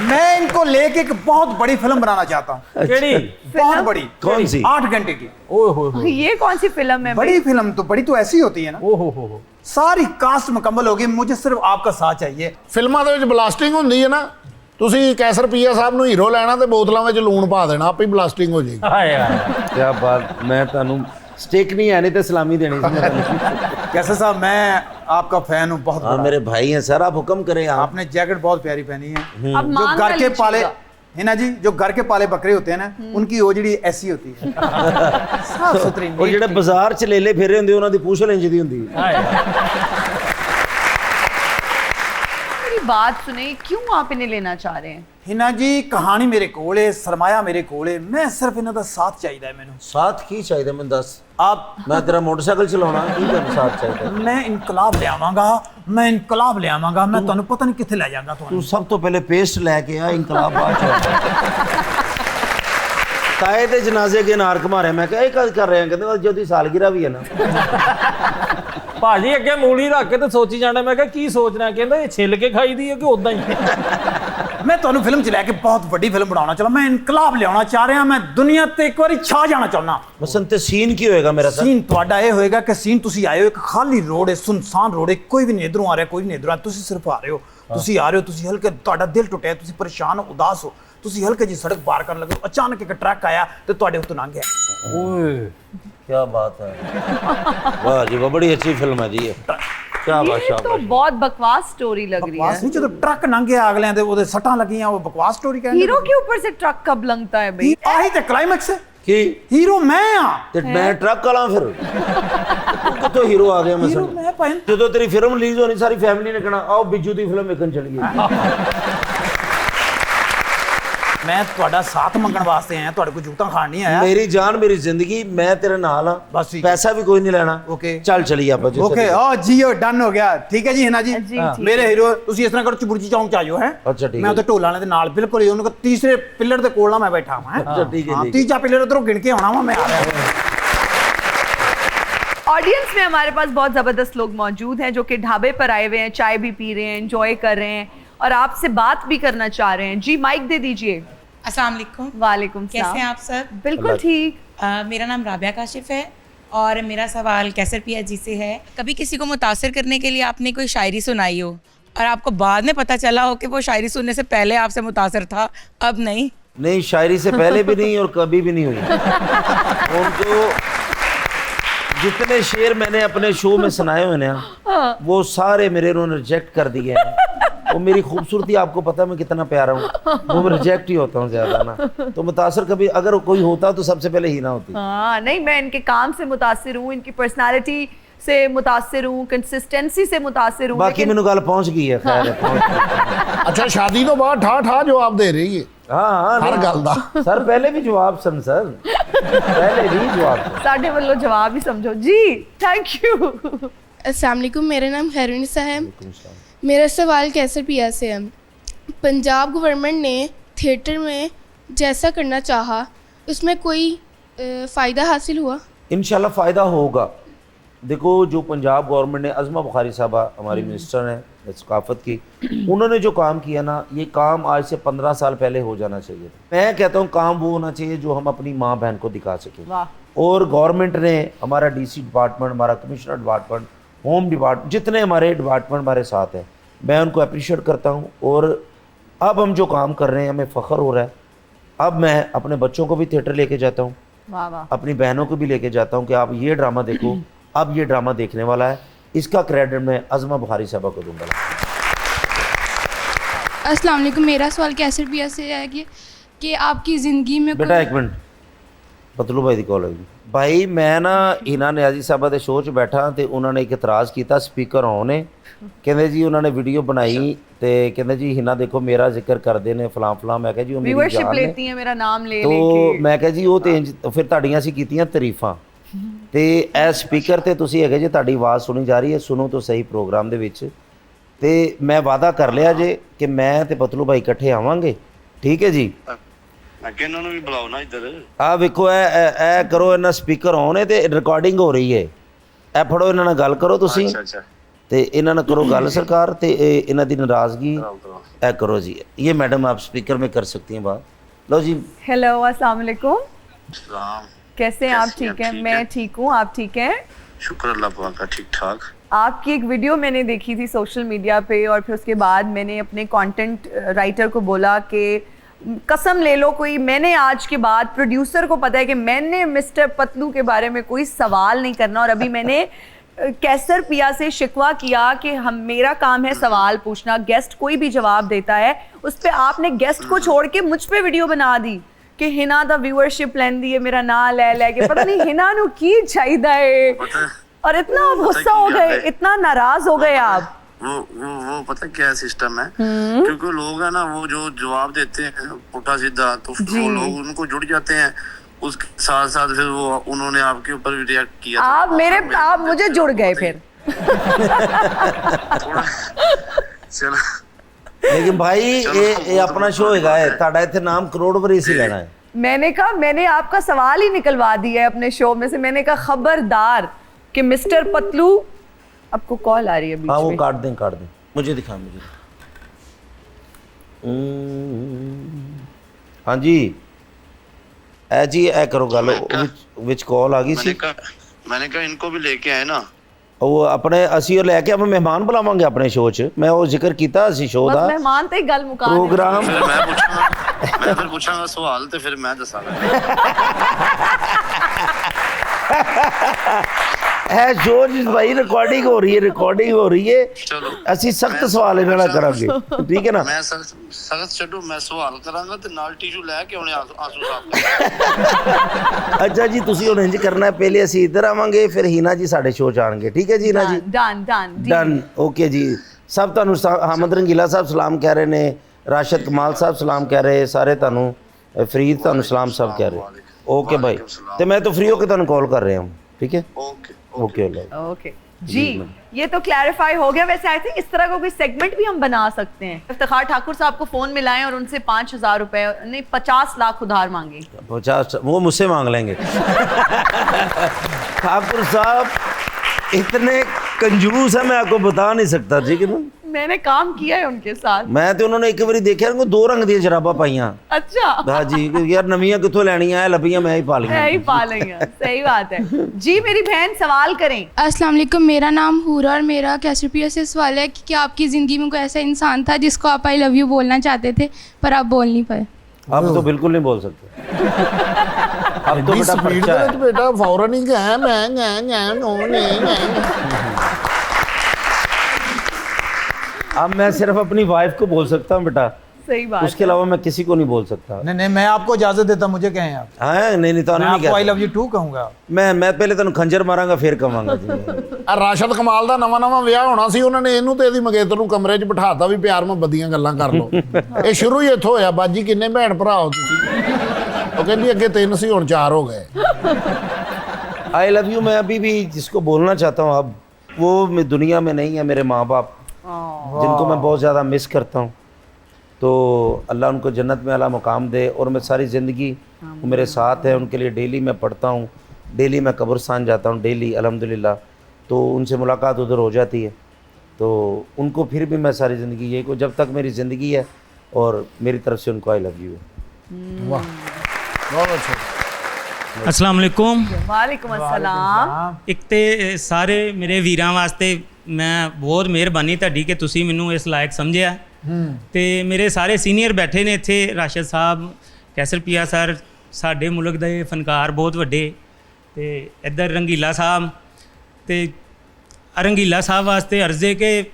मैं इनको लेके एक बहुत बड़ी फिल्म बनाना चाहता हूँ। केड़ी? बहुत बड़ी। कौन सी? 8 घंटे की ओए होए ये कौन सी फिल्म है? बड़ी फिल्म। तो बड़ी तो ऐसी होती है ना, ओ हो। सारी कास्ट मुकम्मल होगी, मुझे सिर्फ आपका साथ चाहिए। ਫਿਲਮਾਂ ਦੇ ਵਿੱਚ ਬਲਾਸਟਿੰਗ ਹੁੰਦੀ ਹੈ ਨਾ, ਤੁਸੀਂ ਕੈਸਰ ਪੀਆ ਸਾਹਿਬ ਨੂੰ ਹੀਰੋ ਲੈਣਾ ਤੇ ਬੋਤਲਾਂ ਵਿੱਚ ਲੂਣ ਪਾ ਦੇਣਾ, ਆਪੇ ਹੀ ਬਲਾਸਟਿੰਗ ਹੋ ਜਾਏਗੀ। हाय यार। क्या बात, मैं ਤੁਹਾਨੂੰ स्टिक नहीं आने तो सलामी देनी थी मैं ਤੁਹਾਨੂੰ। कैसे साहब, मैं आपका फैन हूँ बहुत हाँ बड़ा। मेरे भाई हैं सर, आप हुक्म करें। आप आपने जैकेट बहुत प्यारी पहनी है। अब जो मांग घर ना के पाले लीजिएगा। है ना जी, जो घर के पाले बकरे होते हैं ना, उनकी ओजड़ी ऐसी होती है, साफ सुथरी। और ਜਿਹੜੇ ਬਾਜ਼ਾਰ ਚ ਲੇਲੇ ਫੇਰੇ ਹੁੰਦੇ ਉਹਨਾਂ ਦੀ ਪੂਛਲ ਇੰਜ ਦੀ ਹੁੰਦੀ ਹੈ। हाय यार। मेरी बात सुने, क्यों आप इन्हें लेना चाह रहे हैं? हिना जी, कहानी मेरे कोल है, सरमाया मेरे कोल है, मैं सिर्फ इन्हां दा साथ चाहिए मैनू। साथ की चाहिए मैं दस, आप मैं तेरा मोटरसाइकिल चलाना की करना साथ चाहिए। मैं इनकलाब ले आवांगा, मैं इनकलाब ले आवांगा, मैं तुहानू पता नहीं किथे ले जाऊंगा तू तुहानू। सब तो पहले पेस्ट लेके आ, इनकलाब बाद ताए दे जनाजे के नारक मारे। मैं कहा कद कर रहे हैं, कहते बस जो दी सालगिरह भी है ना। ਭਾਜੀ ਅੱਗੇ ਮੂਲੀ ਰੱਖ ਕੇ ਤੇ ਸੋਚੀ ਜਾਣਾ, ਮੈਂ ਕਿਹਾ ਕੀ ਸੋਚਣਾ, ਕਹਿੰਦਾ ਇਹ ਛਿੱਲ ਕੇ ਖਾਈਦੀ ਹੈ ਕਿ ਉਦਾਂ ਹੀ। मैं तुहानू फिल्म च लैके बहुत बड़ी फिल्म बनाना चाहता, मैं इनकलाब ले आना चाह रहा, मैं दुनिया ते एक बारी छा जाना चाहना। मसन ते सीन की होएगा मेरा सर? सीन ਤੁਹਾਡਾ ਇਹ ਹੋਏਗਾ ਕਿ ਸੀਨ ਤੁਸੀਂ ਆਏ ਹੋ ਇੱਕ ਖਾਲੀ ਰੋਡ ਹੈ, ਸੁਨਸਾਨ ਰੋਡ ਹੈ, ਕੋਈ ਵੀ ਨਹੀਂ ਇਧਰੋਂ ਆ ਰਿਹਾ, ਕੋਈ ਵੀ ਨਹੀਂ ਇਧਰੋਂ ਆ ਰਿਹਾ, ਤੁਸੀਂ ਸਿਰਫ ਆ ਰਹੇ ਹੋ, ਤੁਸੀਂ ਆ ਰਹੇ ਹੋ, ਤੁਸੀਂ ਹਲਕੇ ਤੁਹਾਡਾ ਦਿਲ ਟੁੱਟਿਆ, ਤੁਸੀਂ ਪਰੇਸ਼ਾਨ ਹੋ, ਉਦਾਸ ਹੋ, ਤੁਸੀਂ ਹਲਕੇ ਜੀ ਸੜਕ ਪਾਰ ਕਰਨ ਲੱਗੇ ਹੋ, ਅਚਾਨਕ ਇੱਕ ਟਰੱਕ ਆਇਆ ਤੇ ਤੁਹਾਡੇ ਉੱਤੋਂ ਲੰਘ ਗਿਆ। ਓਏ क्या बात है, वाह जी वाह, बड़ी अच्छी फिल्म है जी ये। क्या बात, ये तो शाबाश। बहुत बकवास स्टोरी लग रही ਬਕਵਾਸ है। ਨਹੀਂ, ਜਦੋਂ ਟਰੱਕ ਲੰਘ ਗਿਆ ਅਗਲਿਆਂ ਦੇ ਉਹਦੇ ਸੱਟਾਂ ਲੱਗੀਆਂ, ਉਹ ਬਕਵਾਸ ਸਟੋਰੀ ਕਹਿੰਦੇ। हीरो के ऊपर से ट्रक कब लंघता है भाई? ਆਹੀ ਤੇ ਕਲਾਈਮੈਕਸ ਹੈ। की ਹੀਰੋ ਮੈਂ ਆ। ते मैं ट्रक वाला फिर तू कितों हीरो आ गया ਹੀਰੋ मसन? ਮੈਂ ਭਾਈ। ਜਦੋਂ ਤੇਰੀ ਫਿਲਮ ਰਿਲੀਜ਼ ਹੋਣੀ ਸਾਰੀ ਫੈਮਿਲੀ ਨੇ ਕਹਿਣਾ ਆਓ ਬਿੱਜੂ ਦੀ ਫਿਲਮ ਵੇਖਣ ਚੱਲੀਏ। ਮੈਂ ਤੁਹਾਡਾ ਸਾਥ ਮੰਗਣ ਵਾਸਤੇ ਆਇਆ, ਤੁਹਾਡੇ ਕੋਲ ਜੂਤਾਂ ਖਾਣ ਨਹੀਂ ਆਇਆ। ਮੇਰੀ ਜਾਨ ਮੇਰੀ ਜ਼ਿੰਦਗੀ, ਮੈਂ ਤੇਰੇ ਨਾਲ ਆ, ਬਸ ਠੀਕ ਹੈ। ਪੈਸਾ ਵੀ ਕੋਈ ਨਹੀਂ ਲੈਣਾ। Okay। ਚੱਲ ਚਲੀਏ ਆਪਾਂ ਜਿੱਥੇ ਓਕੇ, ਓ ਜੀਓ, ਡਨ ਹੋ ਗਿਆ। ਠੀਕ ਹੈ ਜੀ ਹਿਨਾ ਜੀ, जी, ठीक ਮੇਰੇ ਹੀਰੋ ਤੁਸੀਂ ਇਸ ਤਰ੍ਹਾਂ ਕਰੋ, ਚਬੁਰਜੀ ਚੌਂਕ ਚ ਆਇਓ ਹੈ। ਅੱਛਾ, ਠੀਕ ਮੈਂ ਹੈ। ਉਹਦੇ ਢੋਲਾਂ ਵਾਲੇ ਦੇ ਨਾਲ ਬਿਲਕੁਲ ਹੀ ਉਹਨਾਂ ਕੋ ਤੀਸਰੇ ਪਿੱਲਰ ਦੇ ਕੋਲ ਨਾ ਮੈਂ ਬੈਠਾ ਹਾਂ। ਅੱਛਾ, ਠੀਕ ਹੈ, ਹਾਂ, ਠੀਕ। ਤੀਜਾ ਪਿੱਲਰ ਉਧਰੋਂ ਗਿਣ ਕੇ ਆਉਣਾ ਵਾ, ਮੈਂ ਆ ਰਿਹਾ। ऑडियंस में हमारे पास बहुत जबरदस्त लोग मौजूद हैं जो कि ढाबे पर आए हुए हैं, चाय भी पी रहे हैं, एंजॉय कर रहे हैं और आपसे बात भी करना चाह रहे हैं। जी माइक दे दीजिए। अस्सलाम वालेकुम। वालेकुम कैसे सलाम। हैं आप सर? बिल्कुल ठीक। मेरा नाम राबिया काशिफ है और मेरा सवाल कैसर पिया जी से है। कभी किसी को मुतासर करने के लिए आपने कोई शायरी सुनाई हो और आपको बाद में पता चला हो कि वो शायरी सुनने से पहले आपसे मुतासर था, अब नहीं? नहीं, शायरी से पहले भी नहीं और कभी भी नहीं हुई। उनको जितने शेर मैंने अपने शो में सुनाए हुए ना, वो सारे मेरे उन्होंने रिजेक्ट कर दिए हैं। वो मेरी खूबसूरती आपको पता है मैं कितना प्यारा हूँ, वो रिजेक्ट ही होता हूँ ज़्यादा ना, तो मुतासर कभी अगर कोई होता तो सबसे पहले हिना होती। हाँ नहीं, मैं इनके काम से मुतासिर हूँ, इनकी पर्सनालिटी से मुतासिर हूँ, कंसिस्टेंसी से मुतासिर हूँ। बाकी मैंने गल पहुँच गई है, खैर है, पहुँच गई। अच्छा शादी तो बहुत ठा जवाब दे रही है हाँ हर गल दा। सर पहले भी जवाब सन सर, पहले भी जवाब सन। साढ़े वालों जवाब ही समझो जी। Thank you. अस्सलाम वालेकुम, मेरा नाम हैरुनिसा है। मेरा सवाल कैसर पिया से है। पंजाब गवर्नमेंट ने थिएटर में जैसा करना चाहा उसमें कोई फ़ायदा हासिल हुआ? इंशाल्लाह फ़ायदा होगा। देखो जो पंजाब गवर्नमेंट ने, अज़मा बुखारी साहबा हमारी मिनिस्टर हैं सकाफ़त की, उन्होंने जो काम किया ना, ये काम आज से 15 साल पहले हो जाना चाहिए। मैं कहता हूँ काम वो होना चाहिए जो हम अपनी माँ बहन को दिखा सकें। और गवर्नमेंट ने, हमारा DC डिपार्टमेंट, हमारा कमिश्नर डिपार्टमेंट, होम डिपार्टमेंट, जितने हमारे डिपार्टमेंट हमारे साथ हैं, मैं उनको अप्रिशिएट करता हूँ। और अब हम जो काम कर रहे हैं हमें फ़ख्र हो रहा है। अब मैं अपने बच्चों को भी थिएटर लेके जाता हूँ, अपनी बहनों को भी लेके जाता हूँ कि आप ये ड्रामा देखो, अब ये ड्रामा देखने वाला है। इसका क्रेडिट मैं अज़मा बुखारी साहबा को दूंगा। अस्सलाम वालेकुम, मेरा सवाल कैसर पिया से है कि आपकी ज़िंदगी में बेटा एक मिनट, पतलू भाई दी कॉल है भाई। मैं ना हिना नियाज़ी साहबा के शो च बैठा तो उन्होंने एक इतराज़ किया, स्पीकर ऑन है, कहते जी उन्होंने वीडियो बनाई तो कहते जी हिना देखो मेरा जिक्र करते हैं फलां फलां। मैं कहा जी वो मेरी व्यूअरशिप जान लेती है मेरा नाम ले तो लेके। मैं कहा जी वो तो फिर ਤੁਹਾਡੀਆਂ ਅਸੀਂ ਕੀਤੀਆਂ ਤਾਰੀਫਾਂ ਤੇ ਇਹ ਸਪੀਕਰ ਤੇ ਤੁਸੀਂ ਹੈਗੇ ਜੇ, ਤੁਹਾਡੀ ਆਵਾਜ਼ ਸੁਣੀ ਜਾ ਰਹੀ ਹੈ, ਸੁਣੋ ਤਾਂ ਸਹੀ ਪ੍ਰੋਗਰਾਮ ਦੇ ਵਿੱਚ। ਤੇ ਮੈਂ ਵਾਅਦਾ ਕਰ ਲਿਆ ਜੇ ਕਿ ਮੈਂ ਤੇ ਪਤਲੂ ਭਾਈ ਇਕੱਠੇ ਆਵਾਂਗੇ, ਠੀਕ ਹੈ ਜੀ। ਅੱਗੇ ਇਹਨਾਂ ਨੂੰ ਵੀ ਬੁਲਾਓ ਨਾ ਇੱਧਰ। ਆ ਵੇਖੋ ਇਹ ਕਰੋ, ਇਹਨਾਂ ਸਪੀਕਰ ਔਨ ਹੈ ਤੇ ਰਿਕਾਰਡਿੰਗ ਹੋ ਰਹੀ ਹੈ, ਇਹ ਫੜੋ, ਇਹਨਾਂ ਨਾਲ ਗੱਲ ਕਰੋ ਤੁਸੀਂ ਅੱਛਾ ਤੇ ਇਹਨਾਂ ਨਾਲ ਕਰੋ ਗੱਲ ਸਰਕਾਰ ਤੇ ਇਹਨਾਂ ਦੀ ਨਾਰਾਜ਼ਗੀ ਇਹ ਕਰੋ जी। ये मैडम आप स्पीकर में कर सकती हैं बात। लो जी। हेलो, अस्सलाम वालेकुम, सलाम, कैसे हैं आप? ठीक हैं? मैं ठीक हूँ, आप ठीक हैं? शुक्र अल्लाह पाक का, ठीक ठाक। आपकी एक वीडियो मैंने देखी थी सोशल मीडिया पे और फिर उसके बाद मैंने अपने कंटेंट राइटर को बोला कि कसम ले लो कोई, मैंने आज के बाद, प्रोड्यूसर को पता है कि मैंने मिस्टर पतलू के बारे में कोई सवाल नहीं करना। और अभी मैंने कैसर पिया से शिकवा किया कि हम, मेरा काम है सवाल पूछना, गेस्ट कोई भी जवाब देता है उस पर आपने गेस्ट को छोड़ के मुझ पे वीडियो बना दी कि हिना दा व्यूअरशिप लेंदी है, मेरा नाम ले के पता नहीं हिना नु की चाहिदा है। और इतना गुस्सा हो गए, इतना नाराज हो गए आप। वो पता क्या सिस्टम है, क्योंकि लोग है ना वो जो जवाब देते हैं पुठा सीधा, तो वो लोग उनको जुड़ जाते हैं, उसके साथ साथ फिर वो उन्होंने आपके ऊपर भी रिएक्ट किया। आप मुझे जुड़ गए फिर। चलो लेकिन भाई ये अपना शो हैगा है, ਤੁਹਾਡਾ ਇੱਥੇ नाम करोड़ वरीस ही लेना है। मैंने कहा, मैंने आपका सवाल ही निकलवा दिया है अपने शो में से। मैंने कहा खबरदार कि मिस्टर पतलू, आपको कॉल आ रही है बीच हाँ वो में। काट दें, मुझे दिखा मुझे। हाँ जी ए जी ए करो गल विच कॉल आ गई सी। मैंने कहा इनको भी लेके आए ना, वो अपने असी और लेके अब मेहमान बुलावांगे अपने शो च। मैं वो जिक्र कीता असी शो दा मेहमान ते गल मुका प्रोग्राम। मैं फिर पूछांगा सवाल तो फिर मैं दसांगा। है शो जिस भाई रिकॉर्डिंग हो रही है, चलो असी सख्त सवाल इन्हां नाल करांगे, ठीक है ना। मैं सख्त छड्डो, मैं सवाल करांगा ते नाल टिशू लेके आने आंसू साफ। अच्छा जी तुसी हुण इंज करना है, पहले असी इधर आवांगे फिर हिना जी साडे शो च आणगे, ठीक है जी हिना जी। डन ओके जी। सब तुहानू हामिद रंगीला साहब सलाम कह रहे ने, राशिद कमाल साहब सलाम कह रहे, सारे तुहानू फरीद तुहानू सलाम सब कह रहे। ओके भाई, तो मैं तो फ्री होकर तुहानू कॉल कर रहा हूँ, ठीक है। ओके जी, ये तो क्लैरिफाई हो गया। वैसे आई थिंक इस तरह का कोई सेगमेंट भी हम बना सकते हैं। इफ्तिखार ठाकुर साहब को फोन मिलाएं और उनसे 5,000 रुपए, नहीं 50 लाख उधार मांगे। 50 वो मुझसे मांग लेंगे। ठाकुर साहब इतने कंजूस है, मैं आपको बता नहीं सकता, ठीक है ना। मैंने काम किया है उनके साथ। मैं तो उन्होंने एक बार देखा उनको 2 रंग दी शराबा पाइया। अच्छा हाँ जी, यार नवियां कितों लैनियां है, लभियां मैं ही पा लिया। सही बात है जी। मेरी बहन सवाल करें। अस्सलाम वालेकुम, मेरा नाम हूरा और मेरा कैसर पिया से सवाल है कि क्या आपकी ज़िंदगी में कोई ऐसा इंसान था जिसको आप आई लव यू बोलना चाहते थे पर आप बोल नहीं पाए? अब तो बिल्कुल नहीं बोल सकते। अब तो बेटा पर्चा है। बेटा फौरन ही मैं अब मैं सिर्फ अपनी वाइफ को बोल सकता हूँ बेटा, सही बात उसके अलावा मैं किसी को नहीं बोल सकता। नहीं नहीं, मैं आपको इजाजत देता, मुझे कहें आप। हाँ नहीं तो मैं नहीं आपको आई कहता। लव यू टू कहूंगा। मैं पहले तेन खंजर मारांगा फिर कवांगा जी। ਆ ਰਾਸ਼ਦ ਕਮਾਲ ਦਾ ਨਵਾਂ ਵਿਆਹ ਹੋਣਾ ਸੀ, ਉਹਨਾਂ ਨੇ ਇਹਨੂੰ ਤੇ ਇਹਦੀ ਮੰਗੇਤਰ ਨੂੰ ਕਮਰੇ 'ਚ ਬਿਠਾਤਾ ਵੀ ਪਿਆਰ ਮੁਹੱਬਤ ਦੀਆਂ ਗੱਲਾਂ ਕਰ ਲਓ। ਇਹ ਸ਼ੁਰੂ ਹੀ ਇੱਥੋਂ ਹੋਇਆ। ਬਾਜੀ ਕਿੰਨੇ ਭੈਣ ਭਰਾ ਹੋ ਤੁਸੀਂ? ਉਹ ਕਹਿੰਦੀ ਅੱਗੇ 3 ਸੀ ਹੁਣ 4 ਹੋ ਗਏ। आई लव यू मैं अभी भी जिसको बोलना चाहता हूँ अब, वो दुनिया में नहीं है, मेरे माँ बाप जिनको मैं बहुत ज़्यादा मिस करता हूँ। तो अल्लाह उनको जन्नत में अला मुकाम दे, और मैं सारी ज़िंदगी वो मेरे साथ है, उनके लिए डेली मैं पढ़ता हूँ, डेली मैं कब्रिस्तान जाता हूँ डेली अल्हम्दुलिल्लाह। तो उनसे मुलाकात उधर हो जाती है, तो उनको फिर भी मैं सारी ज़िंदगी यही को, जब तक मेरी ज़िंदगी है, और मेरी तरफ से उनको आई लव यू है। ਵਾਹ ਬਹੁਤ ਅੱਛਾ। अस्सलाम वालेकुम। वालेकुम अस्सलाम। ਇੱਕ ਤੇ ਸਾਰੇ ਮੇਰੇ ਵੀਰਾਂ ਵਾਸਤੇ ਮੈਂ ਬਹੁਤ ਮਿਹਰਬਾਨੀ ਤੁਹਾਡੀ ਕਿ ਤੁਸੀਂ ਮੈਨੂੰ ਇਸ ਲਾਇਕ ਸਮਝਿਆ। ਤੇ ਮੇਰੇ ਸਾਰੇ ਸੀਨੀਅਰ ਬੈਠੇ ਨੇ ਇੱਥੇ, ਰਾਸ਼ਦ ਸਾਹਿਬ, ਕੈਸਰ ਪੀਆ ਸਰ, ਸਾਡੇ ਮੁਲਕ ਦੇ ਫਨਕਾਰ ਬਹੁਤ ਵੱਡੇ, ਤੇ ਇੱਧਰ ਰੰਗੀਲਾ ਸਾਹਿਬ। ਤੇ ਰੰਗੀਲਾ ਸਾਹਿਬ ਵਾਸਤੇ ਅਰਜ਼ ਹੈ ਕਿ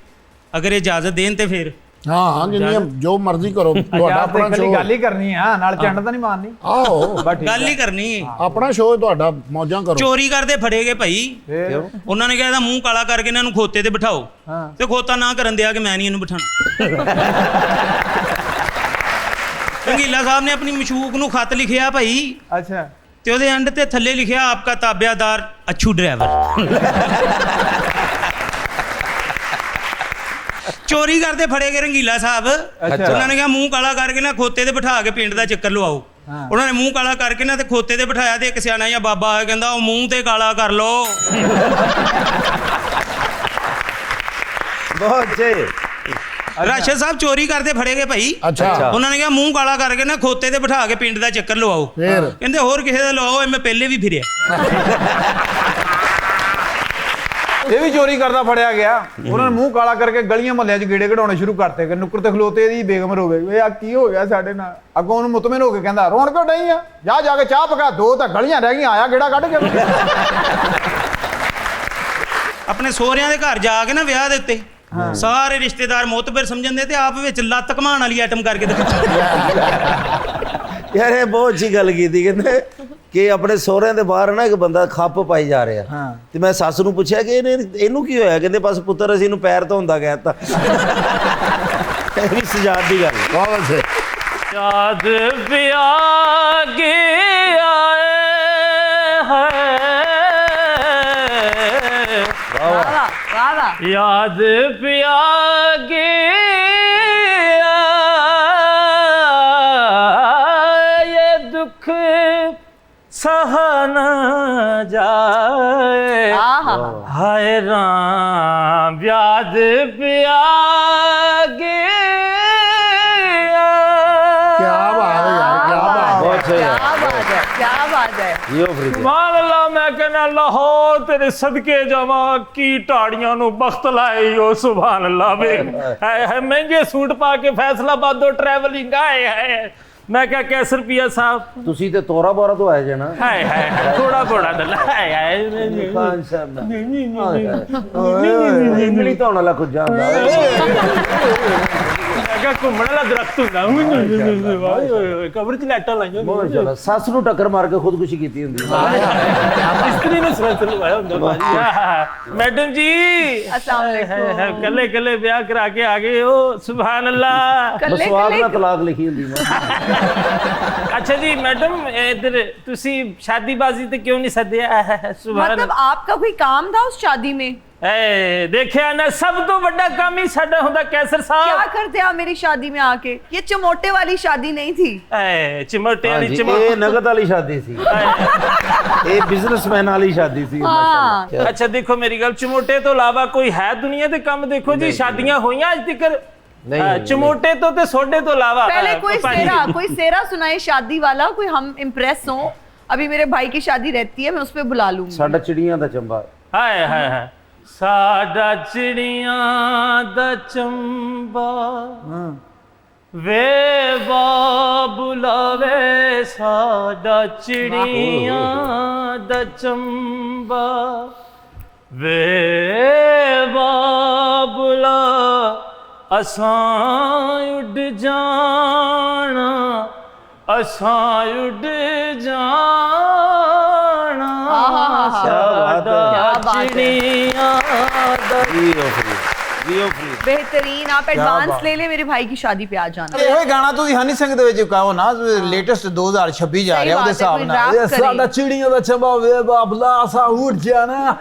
ਅਗਰ ਇਜਾਜ਼ਤ ਦੇਣ ਤੇ ਫਿਰ ਹਾਂ ਜਿੰਨੀ ਜੋ ਮਰਜ਼ੀ ਕਰੋ, ਤੁਹਾਡਾ ਆਪਣਾ ਸ਼ੋਅ। ਗੱਲ ਹੀ ਕਰਨੀ ਆ, ਨਾਲ ਚੰਡ ਤਾਂ ਨਹੀਂ ਮਾਰਨੀ। ਆਹੋ ਗੱਲ ਹੀ ਕਰਨੀ। ਆਪਣਾ ਸ਼ੋਅ ਤੁਹਾਡਾ, ਮੌਜਾਂ ਕਰੋ। ਚੋਰੀ ਕਰਦੇ ਫੜੇ ਗਏ ਭਾਈ, ਉਹਨਾਂ ਨੇ ਕਿਹਾ ਇਹਦਾ ਮੂੰਹ ਕਾਲਾ ਕਰਕੇ ਇਹਨਾਂ ਨੂੰ ਖੋਤੇ ਤੇ ਬਿਠਾਓ, ਤੇ ਖੋਤਾ ਨਾ ਕਰਨ ਦਿਆ ਕਿ ਮੈਂ ਨਹੀਂ ਇਹਨੂੰ ਬਿਠਾਣਾ। ਰੰਗੀਲਾ ਸਾਹਿਬ ਨੇ ਆਪਣੀ ਮਸ਼ੂਕ ਨੂੰ ਖੱਤ ਲਿਖਿਆ ਭਾਈ, ਅੱਛਾ, ਤੇ ਉਹਦੇ ਐਂਡ ਤੇ ਥੱਲੇ ਲਿਖਿਆ ਆਪਕਾ ਤਾਬਿਆਦਾਰ ਅੱਛੂ ਡਰਾਈਵਰ। ਚੋਰੀ ਕਰਦੇ ਫੜੇ ਗਏ ਰੰਗੀਲਾ ਸਾਹਿਬ, ਉਹਨਾਂ ਨੇ ਕਿਹਾ ਮੂੰਹ ਕਾਲਾ ਕਰਕੇ ਨਾ ਖੋਤੇ ਤੇ ਬਿਠਾ ਕੇ ਪਿੰਡ ਦਾ ਚੱਕਰ ਲਵਾਓ। ਉਹਨਾਂ ਨੇ ਮੂੰਹ ਕਾਲਾ ਕਰਕੇ ਨਾ ਤੇ ਖੋਤੇ ਤੇ ਬਿਠਾਇਆ, ਤੇ ਇੱਕ ਸਿਆਣਾ ਜਿਹਾ ਬਾਬਾ ਆਇਆ, ਕਹਿੰਦਾ ਉਹ ਮੂੰਹ ਤੇ ਕਾਲਾ ਕਰ ਲੋ। बहुत अच्छे। ਰਾਸ਼ਦ ਸਾਹਿਬ ਚੋਰੀ ਕਰਦੇ ਫੜੇ ਗਏ ਭਾਈ, ਅੱਛਾ ਉਹਨਾਂ ਨੇ ਕਿਹਾ ਮੂੰਹ ਕਾਲਾ ਕਰਕੇ ਨਾ ਖੋਤੇ ਤੇ ਬਿਠਾ ਕੇ ਪਿੰਡ ਦਾ ਚੱਕਰ ਲਵਾਓ। ਫਿਰ ਕਹਿੰਦੇ ਹੋਰ ਕਿਸੇ ਦਾ ਲਵਾਓ, ਮੈਂ ਪਹਿਲੇ ਵੀ ਫਿਰਿਆ। ਇਹ ਵੀ ਚੋਰੀ ਕਰਦਾ ਫੜਿਆ ਗਿਆ। ਉਹਨਾਂ ਨੇ ਮੂੰਹ ਕਾਲਾ ਕਰਕੇ ਗਲੀਆਂ ਮਹੱਲਿਆਂ 'ਚ ਗੇੜੇ ਕਢਾਉਣੇ ਸ਼ੁਰੂ ਕਰਤੇ ਕਿ ਨੁੱਕਰ ਤੇ ਖਲੋਤੇ ਦੀ ਬੇਗਮ ਰੋਵੇ, ਵੇ ਆ ਕੀ ਹੋ ਗਿਆ ਸਾਡੇ ਨਾਲ। ਅੱਗੋਂ ਉਹਨੂੰ ਮੁਤਮਿਨ ਹੋ ਕੇ ਕਹਿੰਦਾ ਰੋਣ ਕਿਉਂ ਡਈ ਆ, ਜਾ ਕੇ ਚਾਹ ਪਕਾ, 2 ਤਾਂ ਗਲੀਆਂ ਰਹਿ ਗਈਆਂ, ਆਇਆ ਗੇੜਾ ਕੱਢ ਕੇ। ਆਪਣੇ ਸਹੁਰਿਆਂ ਦੇ ਘਰ ਜਾ ਕੇ ਨਾ ਵਿਆਹ ਦੇ ਉੱਤੇ ਸਾਰੇ ਰਿਸ਼ਤੇਦਾਰ ਮੋਤਬਰ ਸਮਝਣਦੇ, ਤੇ ਆਪ ਵਿੱਚ ਲੱਤ ਘਮਾਉਣ ਵਾਲੀ ਆਈਟਮ ਕਰਕੇ यार ये बहुत अच्छी गल की थी, कहते कि अपने सोहरिਆਂ ਦੇ ਬਾਹਰ ਨਾ ਇੱਕ ਬੰਦਾ ਖੱਪ ਪਾਈ ਜਾ ਰਿਹਾ। ਤੇ ਮੈਂ ਸੱਸ ਨੂੰ ਪੁੱਛਿਆ ਕਿ ਇਹਨੂੰ ਕੀ ਹੋਇਆ, ਕਹਿੰਦੇ ਬਸ ਪੁੱਤਰ ਅਸੀਂ ਇਹਨੂੰ ਪੈਰ ਧੋਂਦਾ ਕਹਿਤਾ। ਇਹ ਵੀ ਸਜਾਦ ਦੀ ਗੱਲ। ਬਹੁਤ ਅੱਛੇ। याद पिया के आए हैं, वाह वाह वाह। याद पिया के ये दुख सहा न जाए, हाय राम याद पिया के। क्या बात है यार, क्या बात है। बहुत सही क्या है। बात है, क्या बात है। यो फ्रिज सुभान अल्लाह, मैं कहना लाहौर तेरे सदके जावा की टाड़ियां नु बख्त लाए हो। सुभान अल्लाह वे है महंगे सूट पा के फैसलाबादों ट्रैवलिंग आए है। मैं क्या कैसर पिया साहब ਤੁਸੀਂ ਤੇ ਤੋਰਾ ਬੋਰਾ ਤੋਂ ਆਏ ਜੇ ਨਾ। हाय हाय थोड़ा थोड़ा तो लाए है। ਖਾਨ ਸਾਹਿਬ ਨਾ ਇੰਗਲੀ ਧੋਣ ਵਾਲਾ ਕੁਝ ਜਾਂਦਾ। मैं क्या घूमने वाला दरख्त हुंदा कबर च लाइटां लाइयां ਮਾਸ਼ਾਅੱਲਾ, ਸੱਸ ਨੂੰ ਟੱਕਰ ਮਾਰ ਕੇ ਖੁਦਕੁਸ਼ੀ ਕੀਤੀ ਹੁੰਦੀ। इस्त्री ने सिलसिला लवाया हुंदा भाजी। मैडम जी अस्सलाम वालेकुम। कल्ले कल्ले ब्याह करा के आ गए हो। सुभान अल्लाह। ਮਸਵਾਕ ਨਾਲ ਤਲਾਕ ਲਿਖੀ ਹੁੰਦੀ। अच्छा जी मैडम, इधर तुसी शादीबाजी ते क्यों नहीं सद्या? सुभान मतलब आपका कोई काम था उस शादी में? ए देखिया ना, सब तो बड़ा काम ही साडा हुंदा कैसर क्या साहब। करते आप मेरी शादी में आके? ये चमोटे वाली शादी नहीं थी। ए चिमटे वाली ਇਹ ਨਗਦ ਵਾਲੀ ਸ਼ਾਦੀ ਸੀ, ਇਹ ਬਿਜ਼ਨਸਮੈਨ ਵਾਲੀ ਸ਼ਾਦੀ ਸੀ। ਮਾਸ਼ਾਅੱਲਾ। अच्छा देखो मेरी गल, चमोटे तो अलावा कोई है दुनिया ते काम? देखो जी शादियां होइयां अज तक चमोटे तो ते सोडे तो अलावा। पहले कोई सेरा सुनाए शादी वाला, कोई हम इम्प्रेस हो। अभी मेरे भाई की शादी रहती है, मैं उस पे बुला लूंगी। ਸਾਡਾ ਚਿੜੀਆਂ ਦਾ ਚੰਬਾ। हाय हाय हाय साडा चिड़ियां दा चंबा वे बाबुलावे, साडा चिड़ियां दा चंबा वे बाबुला असां उड़ जाना, असां उड़ जाना, साडा चिड़ियां दा। बेहतरीन। आप एडवांस ले ले मेरे भाई की शादी पे आ जाना। ਇਹੋ ਗਾਣਾ ਤੁਸੀਂ ਹਨੀ ਸਿੰਘ ਦੇ ਵਿੱਚ ਗਾਓ ਨਾ, ਲੇਟੈਸਟ 2026 ਜਾ ਰਿਹਾ ਉਹਦੇ ਹਿਸਾਬ ਨਾਲ। rap ਕਰੇ। ਸਾਡਾ ਚਿੜੀਆਂ ਦਾ ਚੰਬਾ ਵੇ ਬਾਬਲਾ, ਅਸਾਂ ਉੱਡ ਜਾਣਾ,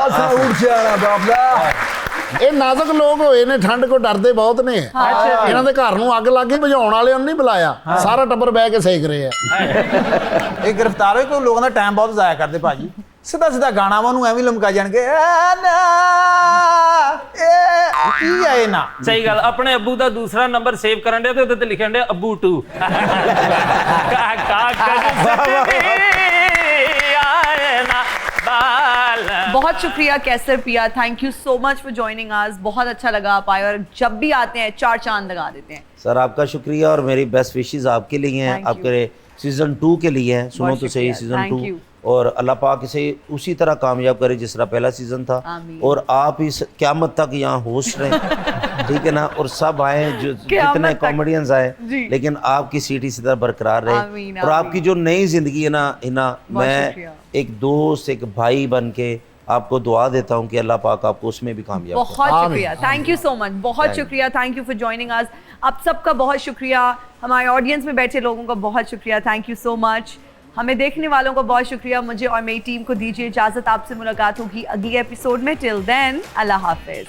ਅਸਾਂ ਉੱਡ ਜਾਣਾ ਬਾਬਲਾ। ਇਹ ਨਾਜ਼ੁਕ ਲੋਕ ਹੋਏ ਨੇ, ਠੰਡ ਕੋ ਡਰਦੇ ਬਹੁਤ ਨੇ। ਇਹਨਾਂ ਦੇ ਘਰ ਨੂੰ ਅੱਗ ਲੱਗ ਗਈ, ਬੁਝਾਉਣ ਵਾਲਿਆਂ ਨੂੰ ਨਹੀਂ ਬੁਲਾਇਆ, ਸਾਰਾ ਟੱਬਰ ਬਹਿ ਕੇ ਸੇਕ ਰਹੇ ਆ। ਇਹ ਗ੍ਰਿਫਤਾਰ ਹੋਏ ਕੋਈ ਲੋਕਾਂ ਦਾ ਟਾਈਮ ਬਹੁਤ ਜ਼ਾਇਆ ਕਰਦੇ ਭਾਜੀ। ਸਿੱਧਾ ਸਿੱਧਾ ਗਾਣਾ ਵਾ ਉਹਨੂੰ ਐਵੇਂ ਲਮਕਾ ਜਾਣਗੇ। ਕੀ ਆਏ ਨਾ ਸਹੀ ਗੱਲ। ਆਪਣੇ ਅੱਬੂ ਦਾ ਦੂਸਰਾ ਨੰਬਰ ਸੇਵ ਕਰਨ ਦੇ ਤੇ ਉਹਦੇ ਤੇ ਲਿਖਣ ਦੇ ਅੱਬੂ 2। बहुत शुक्रिया कैसर पिया, thank you so much for joining us. बहुत अच्छा लगा आप आए और जब भी आते हैं 4 चांद लगा देते हैं। सर आपका शुक्रिया और मेरी बेस्ट विशेस आपके लिए हैं, Thank you. आपके सीजन 2 के लिए हैं। सुनो तो सही शुक्रिया, सीजन thank 2 you. और अल्लाह पाक इसे उसी तरह कामयाब करे जिस तरह पहला सीजन था। आमीन। और आप इस क़यामत तक यहाँ होस्ट रहें, ठीक है ना। और सब आए जो जितने तक। कॉमेडियंस आए, जी। लेकिन आपकी सीट इसी तरह बरकरार रहे। आमीन, और आपकी जो नई जिंदगी है ना मैं शुक्रिया। एक दोस्त एक भाई बन के आपको दुआ देता हूँ कि अल्लाह पाक आपको उसमें भी कामयाब करे। बहुत शुक्रिया, थैंक यू सो मच। बहुत शुक्रिया, thank you for joining us. आप सबका बहुत शुक्रिया, हमारे ऑडियंस में बैठे लोगों का बहुत शुक्रिया, थैंक यू सो मच। हमें देखने वालों को बहुत शुक्रिया। मुझे और मेरी टीम को दीजिए इजाजत, आपसे मुलाकात होगी अगले एपिसोड में। टिल देन अल्लाह हाफिज।